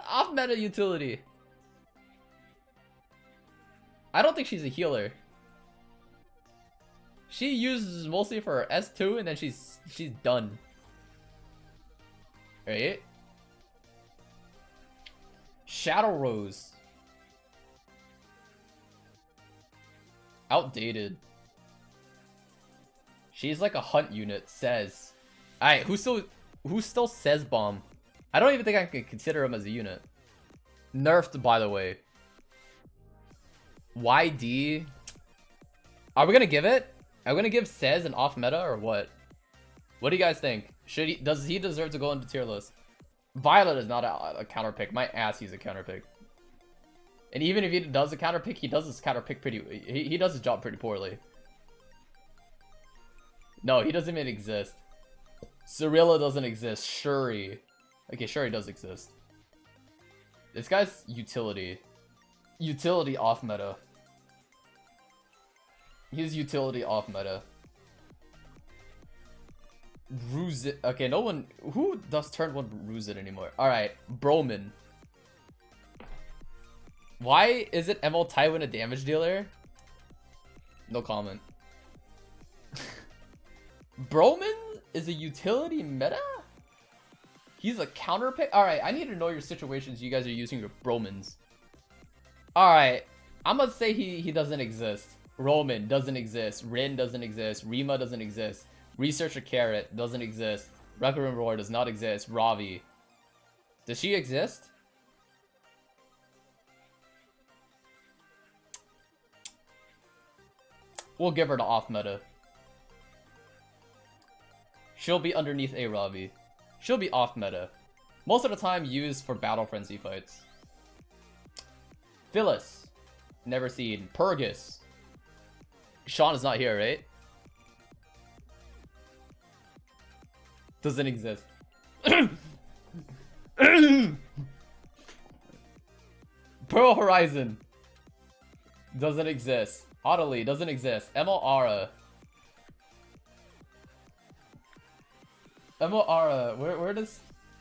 Off meta utility. I don't think she's a healer. She uses mostly for her S2 and then she's done. Right? Shadow Rose. Outdated. She's like a hunt unit, says. Alright, who still says bomb? I don't even think I can consider him as a unit. Nerfed, by the way. YD. Are we gonna give it? Are we gonna give Says an off meta or what? What do you guys think? Does he deserve to go into tier list? Violet is not a counter pick. My ass, he's a counter pick. And even if he does a counter pick, he does his counter pick pretty. He does his job pretty poorly. No, he doesn't even exist. Cirilla doesn't exist. Shuri. Okay, Shuri does exist. This guy's utility. Utility off meta. He's utility off meta. Ruse it. Okay, no one. Who does turn one ruse it anymore? Alright, Broman. Why is it ML Tywin a damage dealer? No comment. Broman is a utility meta? He's a counter pick? Alright, I need to know your situations you guys are using your Bromans. Alright, I'm gonna say he doesn't exist. Roman doesn't exist. Rin doesn't exist. Rima doesn't exist. Researcher Carrot doesn't exist. Requiem Roar does not exist. Ravi. Does she exist? We'll give her the off meta. She'll be underneath a Ravi. She'll be off meta. Most of the time used for battle frenzy fights. Phyllis. Never seen. Purgus. Sean is not here, right? Doesn't exist. Pearl Horizon. Doesn't exist. Audley doesn't exist. ML Aura. ML Aura. Where does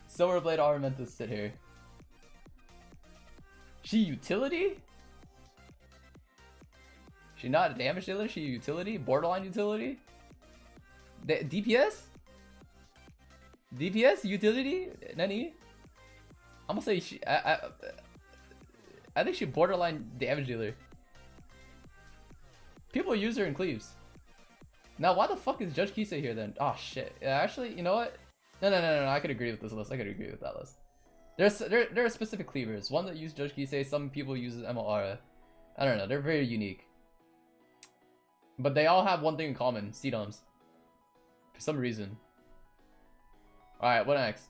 Silverblade Armamentus sit here? She utility? She not a damage dealer? She utility? Borderline utility? DPS? DPS? Utility? Nani? I'm gonna say she... I think she borderline damage dealer. People use her in cleaves. Now, why the fuck is Judge Kisei here then? Oh shit. Yeah, actually, you know what? No. I could agree with this list. I could agree with that list. There are specific cleavers. One that use Judge Kisei. Some people use ML Aura. I don't know. They're very unique. But they all have one thing in common. C-doms. For some reason. Alright, what next?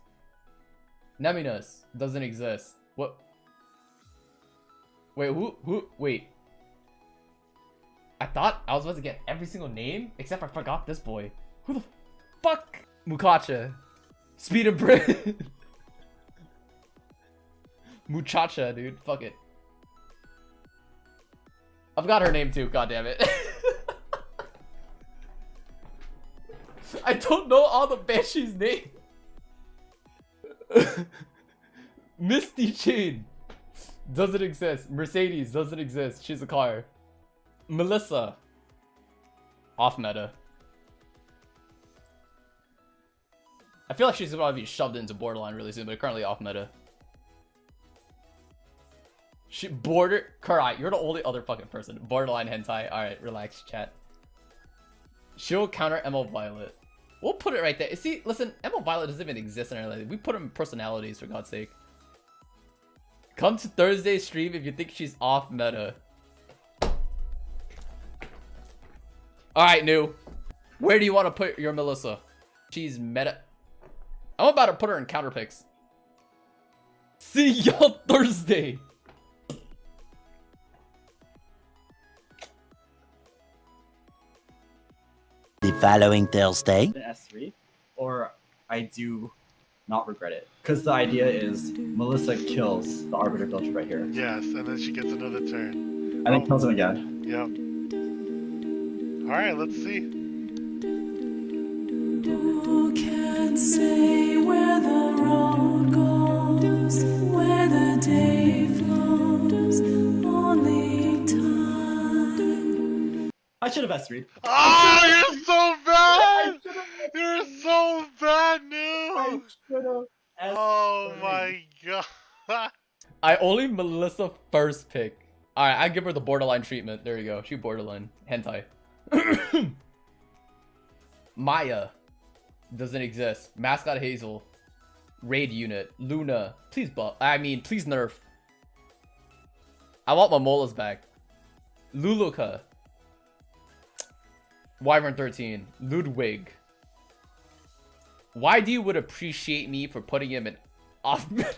Neminus. Doesn't exist. What? Wait, wait. I thought I was about to get every single name, except I forgot this boy. Who the fuck? Mukacha. Speed of Brit. Muchacha, dude. Fuck it. I forgot her name too, god damn it. I don't know all the Banshee's names. Misty Chain. Doesn't exist. Mercedes doesn't exist. She's a car. Melissa. Off meta. I feel like she's about to be shoved into borderline really soon, but currently off meta. She Kurai, you're the only other fucking person. Borderline hentai. Alright, relax, chat. She'll counter ML Violet. We'll put it right there. See, listen, ML Violet doesn't even exist in our life. We put them in personalities, for God's sake. Come to Thursday stream if you think she's off meta. Alright, new. Where do you want to put your Melissa? She's meta. I'm about to put her in Counterpicks. See y'all Thursday. The following Thursday. S3, or I do not regret it. Because the idea is Melissa kills the Arbiter Filter right here. Yes, and then she gets another turn. And then kills him again. Yep. Alright, let's see. Who can say where the road goes, where the day flows, only time. I should have S3. Oh, you're so bad! You're so bad, I new! should have S3. Oh my god. I only Melissa first pick. Alright, I give her the borderline treatment. There you go. She borderline. Hentai. Maya. Doesn't exist. Mascot Hazel. Raid unit. Luna. Please buff. Please nerf. I want my Molas back. Luluka. Wyvern 13. Ludwig. YD would appreciate me for putting him in off meta.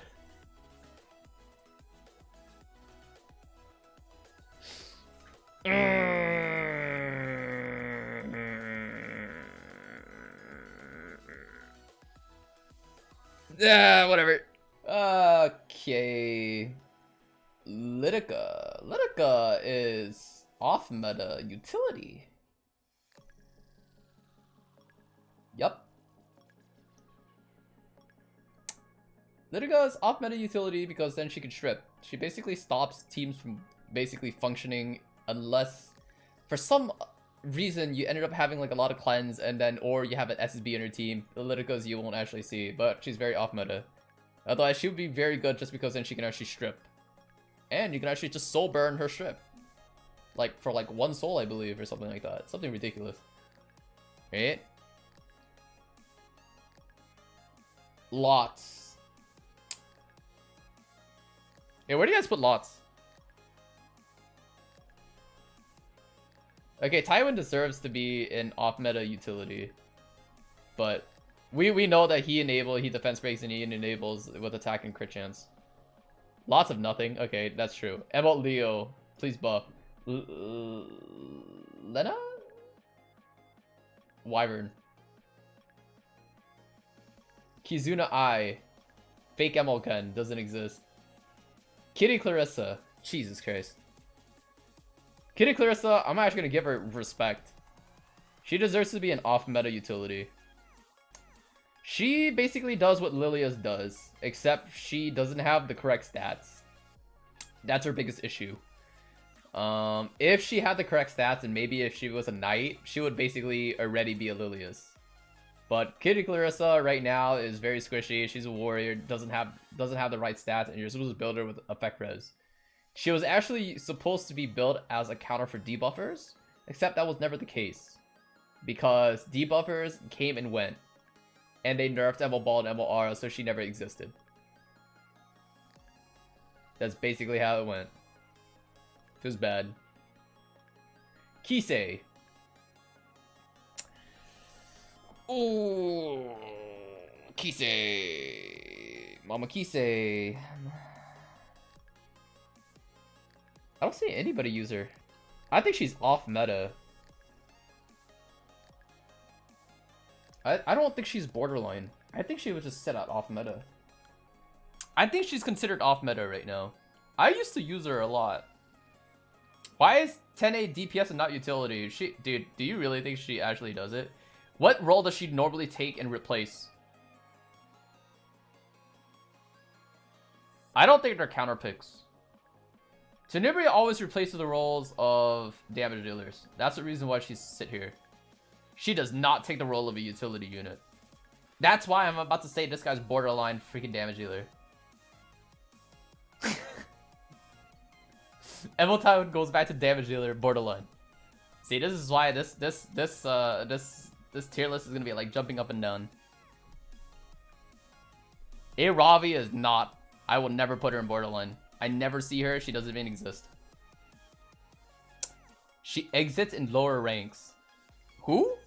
Yeah, whatever. Okay. Litica. Litica is off meta utility. Yup. Litica is off meta utility because then she can strip. She basically stops teams from basically functioning unless for some reason you ended up having like a lot of cleanse and then or you have an SSB in your team. The Liticas you won't actually see, but she's very off meta. Otherwise she would be very good just because then she can actually strip. And you can actually just soul burn her strip. Like for like 1 soul I believe or something like that. Something ridiculous. Right? Lots. Hey, where do you guys put Lots? Okay, Tywin deserves to be an off-meta utility. But we know that he defense breaks and he enables with attack and crit chance. Lots of nothing. Okay, that's true. Emerald Leo, please buff. Lena? Wyvern. Kizuna Ai. Fake Emolken doesn't exist. Kitty Clarissa. Jesus Christ. Kitty Clarissa, I'm actually gonna give her respect. She deserves to be an off-meta utility. She basically does what Lilia's does, except she doesn't have the correct stats. That's her biggest issue. If she had the correct stats, and maybe if she was a knight, she would basically already be a Lilia's. But Kitty Clarissa right now is very squishy. She's a warrior, doesn't have the right stats, and you're supposed to build her with effect res. She was actually supposed to be built as a counter for debuffers, except that was never the case. Because debuffers came and went, and they nerfed Emerald Ball and Emerald Aura, so she never existed. That's basically how it went. It was bad. Kisei. Ooh, Kisei. Mama Kisei. I don't see anybody use her. I think she's off meta. I don't think she's borderline. I think she was just set out off meta. I think she's considered off meta right now. I used to use her a lot. Why is 10A DPS and not utility? Dude, do you really think she actually does it? What role does she normally take and replace? I don't think they're counterpicks. Tenebria always replaces the roles of damage dealers. That's the reason why she's sit here. She does not take the role of a utility unit. That's why I'm about to say this guy's borderline freaking damage dealer. Emerald goes back to damage dealer borderline. See, this is why this tier list is gonna be like jumping up and down. Ravi is not. I will never put her in borderline. I never see her. She doesn't even exist. She exits in lower ranks. Who?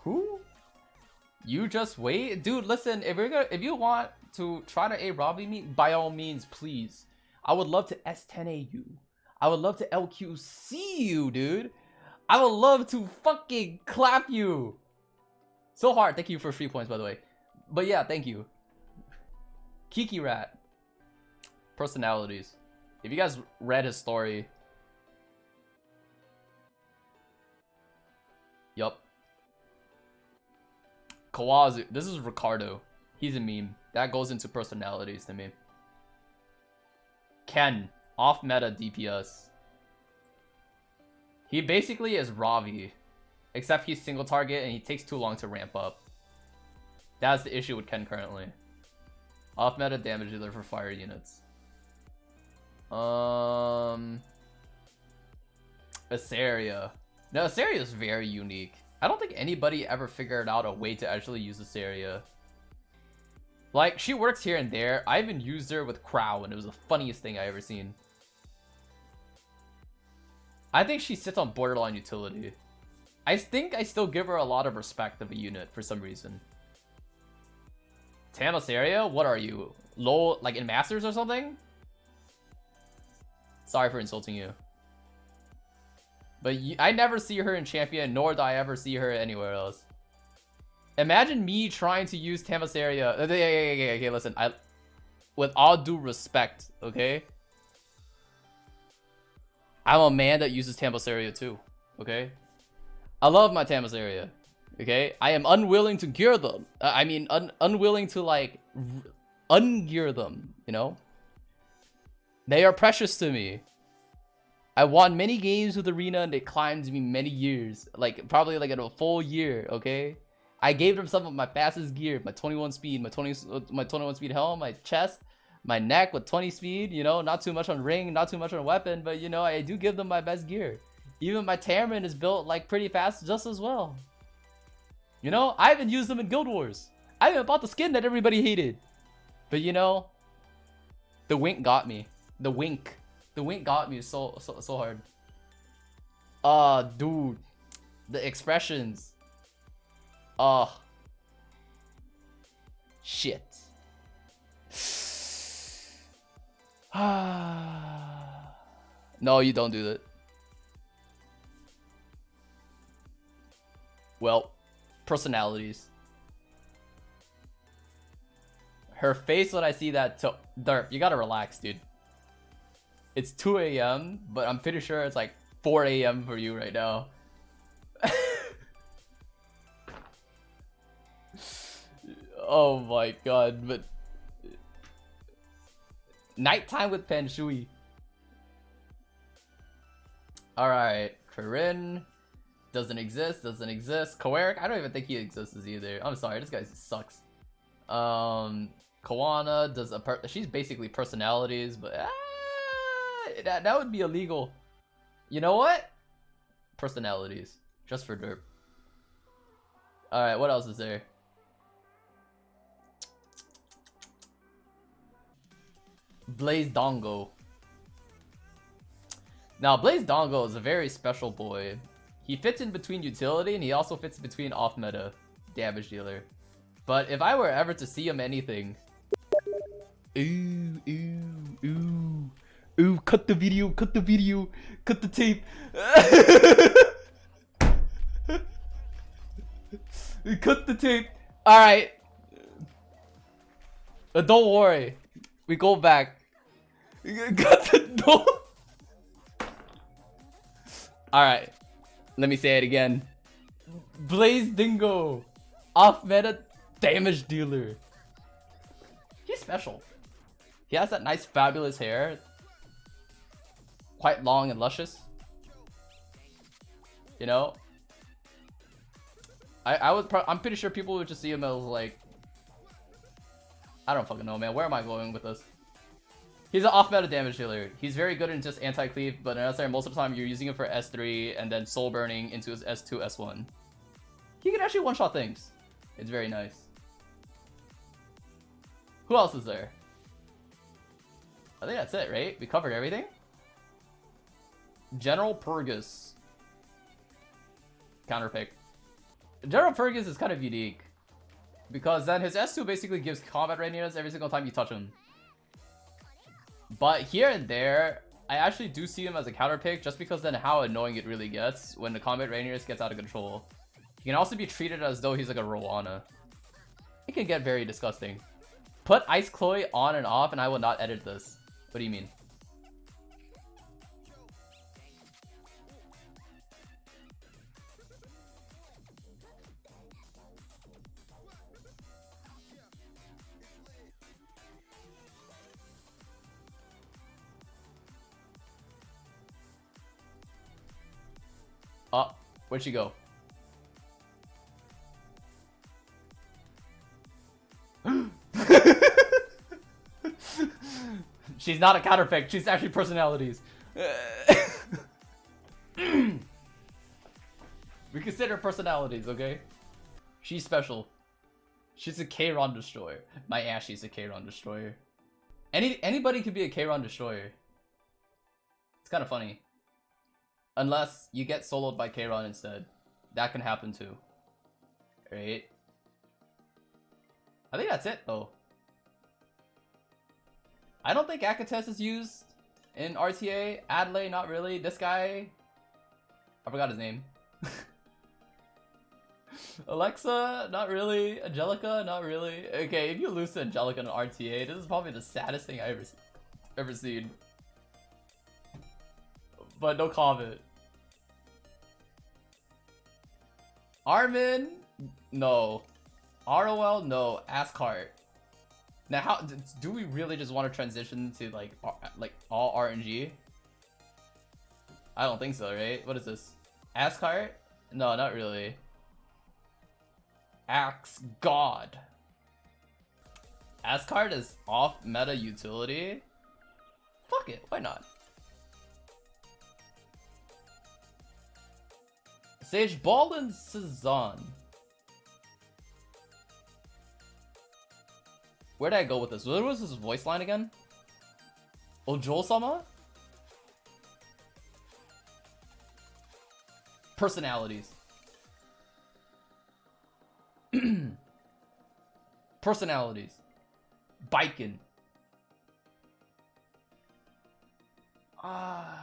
Who? You just wait, dude. Listen, if you want to try to Ravi me, by all means, please. I would love to S10A you. I would love to LQC you, dude. I would love to fucking clap you. So hard. Thank you for free points, by the way. But yeah, thank you. Kiki Rat. Personalities. If you guys read his story. Yup. Kawazu. This is Ricardo. He's a meme. That goes into personalities to me. Ken. Off meta DPS. He basically is Ravi. Except he's single target and he takes too long to ramp up. That's the issue with Ken currently. Off meta damage dealer for fire units. Asaria. No, Asaria is very unique. I don't think anybody ever figured out a way to actually use Asaria. Like, she works here and there. I even used her with Crow, and it was the funniest thing I ever seen. I think she sits on borderline utility. I think I still give her a lot of respect of a unit for some reason. Tam Asaria? What are you? Low, like in Masters or something? Sorry for insulting you. But I never see her in Champion, nor do I ever see her anywhere else. Imagine me trying to use Tam Asaria. Okay, listen. With all due respect, okay? I'm a man that uses Tam Asaria too, okay? I love my Tam Asaria, okay? I am unwilling to gear them. I mean, unwilling to, like, ungear them, you know? They are precious to me. I won many games with Arena and it climbed me many years. Like, probably like in a full year, okay? I gave them some of my fastest gear. My 21 speed, my 21 speed helm, my chest, my neck with 20 speed, you know? Not too much on ring, not too much on weapon, but, you know, I do give them my best gear. Even my Tamron is built, like, pretty fast just as well. You know? I haven't used them in Guild Wars. I haven't bought the skin that everybody hated. But, you know, the wink got me. The wink got me so hard. Dude, the expressions. Shit. No, you don't do that. Well, personalities. Her face when I see that. Derp, you gotta relax, dude. It's 2 a.m., but I'm pretty sure it's like 4 a.m. for you right now. Oh my god, but... Nighttime with Pen Shui. Alright, Corinne. Doesn't exist. Koeric, I don't even think he exists either. I'm sorry, this guy sucks. Koana does she's basically personalities, but... that would be illegal. You know what? Personalities. Just for derp. Alright, what else is there? Blaze Dongo. Now, Blaze Dongo is a very special boy. He fits in between utility, and he also fits between off-meta damage dealer. But if I were ever to see him anything... Ooh, cut the video, cut the tape. Cut the tape. Alright. Don't worry. We go back. Cut the door. Alright. Let me say it again. Blaze Dingo. Off-meta damage dealer. He's special. He has that nice fabulous hair. Quite long and luscious. You know? I'm pretty sure people would just see him as like... I don't fucking know, man. Where am I going with this? He's an off-meta damage dealer. He's very good in just anti-cleave, but in SR, most of the time you're using him for S3 and then soul burning into his S2, S1. He can actually one-shot things. It's very nice. Who else is there? I think that's it, right? We covered everything? General Purgus. Counterpick. General Purgus is kind of unique. Because then his S2 basically gives combat readiness every single time you touch him. But here and there, I actually do see him as a counterpick just because then how annoying it really gets when the combat readiness gets out of control. He can also be treated as though he's like a Rowana. It can get very disgusting. Put Ice Chloe on and off and I will not edit this. What do you mean? Oh, where'd she go? She's not a counterpick. She's actually personalities. We consider personalities, okay? She's special. She's a K-Ron destroyer. My ass, she's a K-Ron destroyer. Anybody could be a K-Ron destroyer. It's kind of funny. Unless you get soloed by K-Ron instead. That can happen too. Right? I think that's it though. I don't think Akates is used in RTA. Adley, not really. This guy, I forgot his name. Alexa, not really. Angelica, not really. Okay, if you lose to Angelica in RTA, this is probably the saddest thing I ever seen. But no comment. Armin, no. ROL, no. Ascart. Now, how do we really just want to transition to like all RNG? I don't think so, right? What is this? Ascart? No, not really. Axe God. Ascart is off meta utility. Fuck it, why not? Sage Ball and Cezanne. Where did I go with this? What was his voice line again? Ojo-sama? Personalities. Personalities. Bikin. I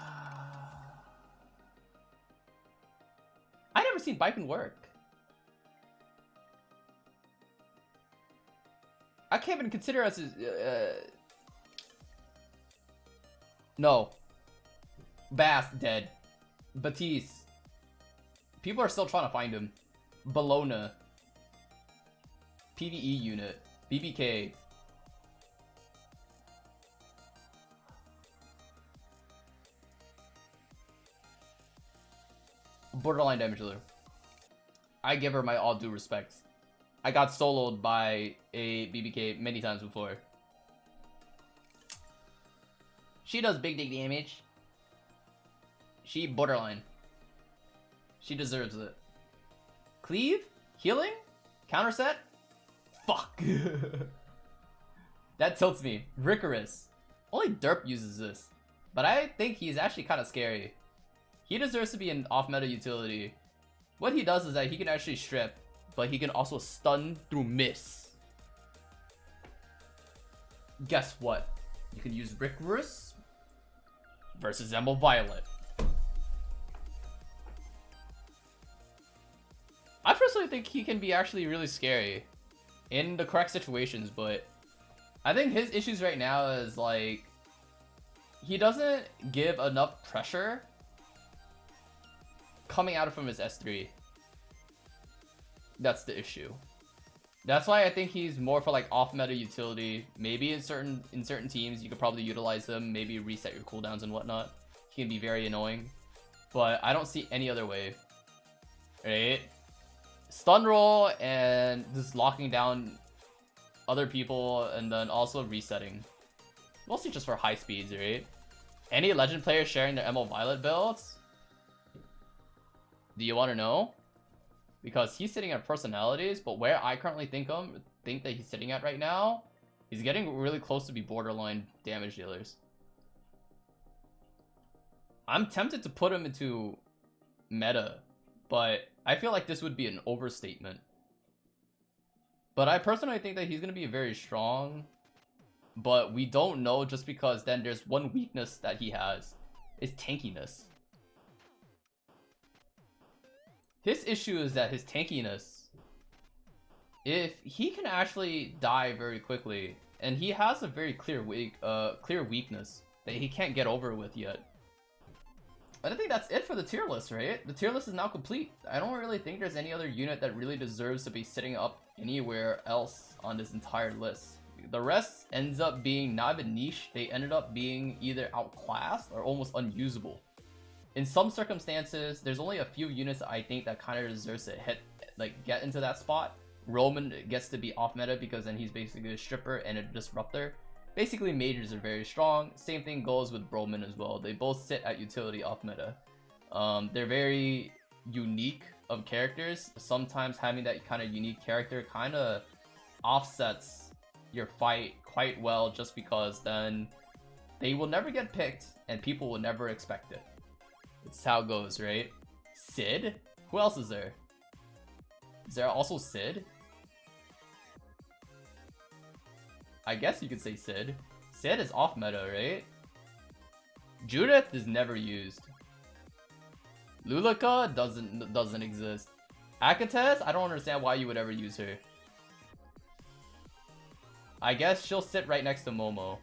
never seen Bikin work. I can't even consider us as no. Bass dead. Batiste. People are still trying to find him. Bologna. PvE unit. BBK. Borderline damage dealer. I give her my all due respect. I got soloed by a BBK many times before. She does big damage. She borderline. She deserves it. Cleave? Healing? Counter set? Fuck. That tilts me. Ricorous. Only Derp uses this. But I think he's actually kind of scary. He deserves to be an off-meta utility. What he does is that he can actually strip, but he can also stun through miss. Guess what? You can use Ricorous versus Emerald Violet. I personally think he can be actually really scary in the correct situations, but I think his issues right now is like he doesn't give enough pressure coming out from his S3. That's the issue. That's why I think he's more for like off meta utility. Maybe in certain teams you could probably utilize him, maybe reset your cooldowns and whatnot. He can be very annoying, but I don't see any other way. Right? Stun roll and just locking down other people and then also resetting. Mostly just for high speeds, right? Any legend players sharing their Emerald Violet builds? Do you want to know? Because he's sitting at personalities, but where I currently think that he's sitting at right now, he's getting really close to be borderline damage dealers. I'm tempted to put him into meta, but I feel like this would be an overstatement. But I personally think that he's going to be very strong, but we don't know just because then there's one weakness that he has, is tankiness. His issue is that his tankiness, if he can actually die very quickly, and he has a very clear weakness that he can't get over with yet. But I think that's it for the tier list, right? The tier list is now complete. I don't really think there's any other unit that really deserves to be sitting up anywhere else on this entire list. The rest ends up being not even niche. They ended up being either outclassed or almost unusable. In some circumstances, there's only a few units that I think that kind of deserves to get into that spot. Roman gets to be off meta because then he's basically a stripper and a disruptor. Basically, mages are very strong. Same thing goes with Broman as well. They both sit at utility off meta. They're very unique of characters. Sometimes having that kind of unique character kind of offsets your fight quite well, just because then they will never get picked and people will never expect it. It's how it goes, right? Sid? Who else is there? Is there also Sid? I guess you could say Sid. Sid is off meta, right? Judith is never used. Lulika doesn't exist. Akates, I don't understand why you would ever use her. I guess she'll sit right next to Momo.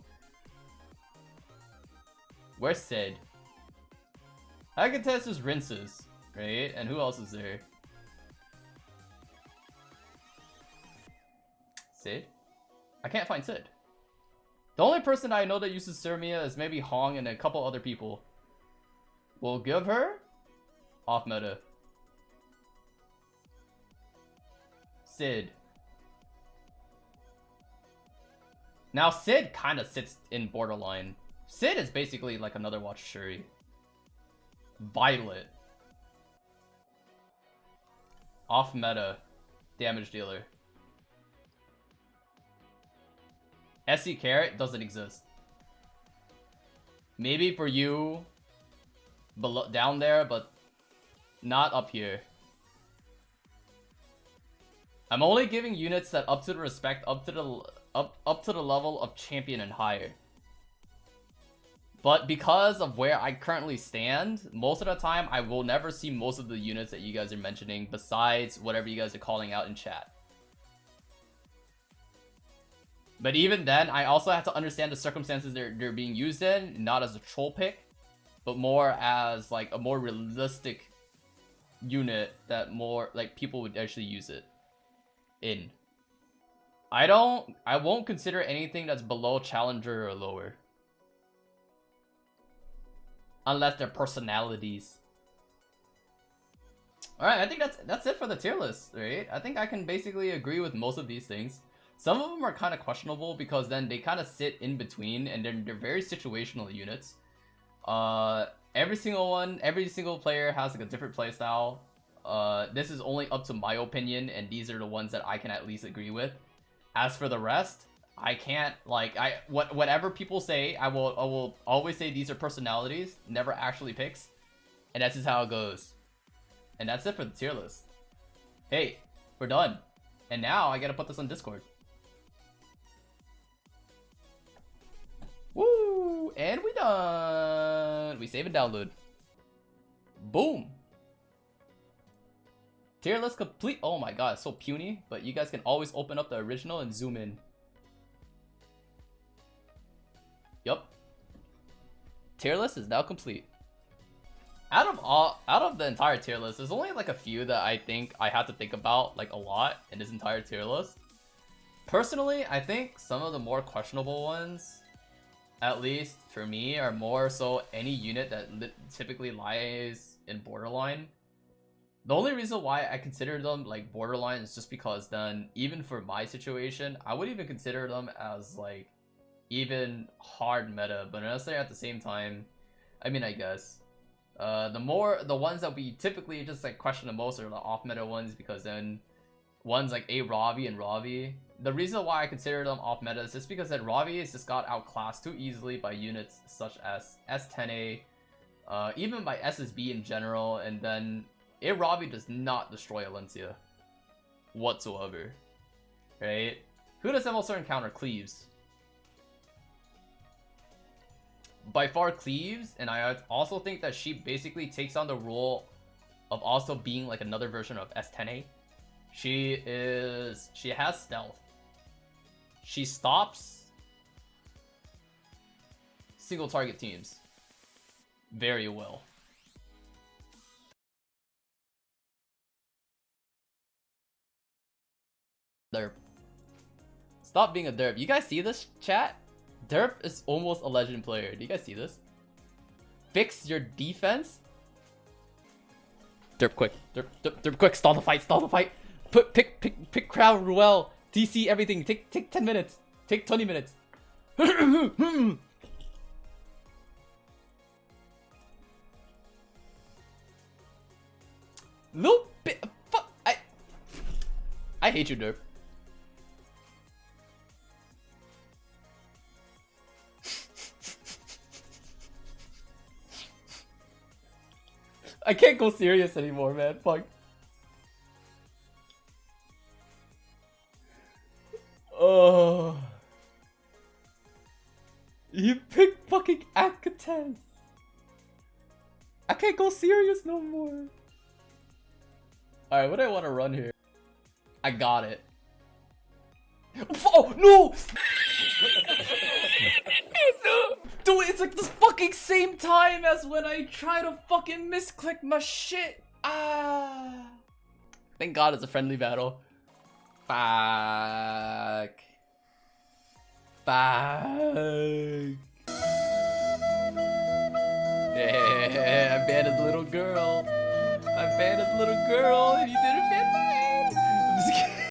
Where's Sid? Akates is rinses, right? And who else is there? Sid? I can't find Sid. The only person I know that uses Surmia is maybe Hong and a couple other people. We'll give her off meta. Sid. Now Sid kind of sits in borderline. Sid is basically like another Watch Shuri. Violet. Off meta. Damage dealer. SC Carrot doesn't exist. Maybe for you below, down there, but not up here. I'm only giving units that up to the respect, up to the level of champion and higher. But because of where I currently stand, most of the time I will never see most of the units that you guys are mentioning besides whatever you guys are calling out in chat. But even then, I also have to understand the circumstances they're being used in, not as a troll pick, but more as like a more realistic unit that more like people would actually use it in. I won't consider anything that's below challenger or lower. Unless they're personalities. Alright, I think that's it for the tier list, right? I think I can basically agree with most of these things. Some of them are kind of questionable because then they kind of sit in between and they're very situational units. Every single player has like a different playstyle. This is only up to my opinion, and these are the ones that I can at least agree with. As for the rest, I can't, like, whatever people say, I will always say these are personalities, never actually picks, and that's just how it goes. And that's it for the tier list. Hey, we're done, and now I gotta put this on Discord. Woo! And we done. We save and download. Boom. Tier list complete. Oh my god, it's so puny, but you guys can always open up the original and zoom in. Yup. Tier list is now complete. Out of the entire tier list, there's only like a few that I think I have to think about like a lot in this entire tier list. Personally, I think some of the more questionable ones, at least for me, are more so any unit that typically lies in borderline. The only reason why I consider them like borderline is just because then, even for my situation, I would even consider them as like even hard meta, but honestly at the same time, I mean, I guess the ones that we typically just like question the most are the off meta ones, because then ones like Ravi and Ravi, the reason why I consider them off meta is just because that Ravi has just got outclassed too easily by units such as S10A, even by SSB in general, and then Ravi does not destroy Alencia whatsoever, right? Who does also encounter? Cleaves. By far Cleaves, and I also think that she basically takes on the role of also being like another version of S10A. She has stealth. She stops single target teams very well. Derp. Stop being a derp. You guys see this, chat? Derp is almost a legend player. Do you guys see this? Fix your defense? Derp quick. Derp quick. Stall the fight. Stall the fight. Pick crowd Ruel. TC everything. Take 10 minutes. Take 20 minutes. Little bit. Fuck. I hate you, Derp. I can't go serious anymore, man. Fuck. Oh. You picked fucking Alcatraz. I can't go serious no more. Alright, what do I want to run here? I got it. Oh, no! Dude, it's like the fucking same time as when I try to fucking misclick my shit. Ah. Thank God it's a friendly battle. Fuck. Fuck. Yeah, I banned a little girl. I banned a little girl and you didn't ban my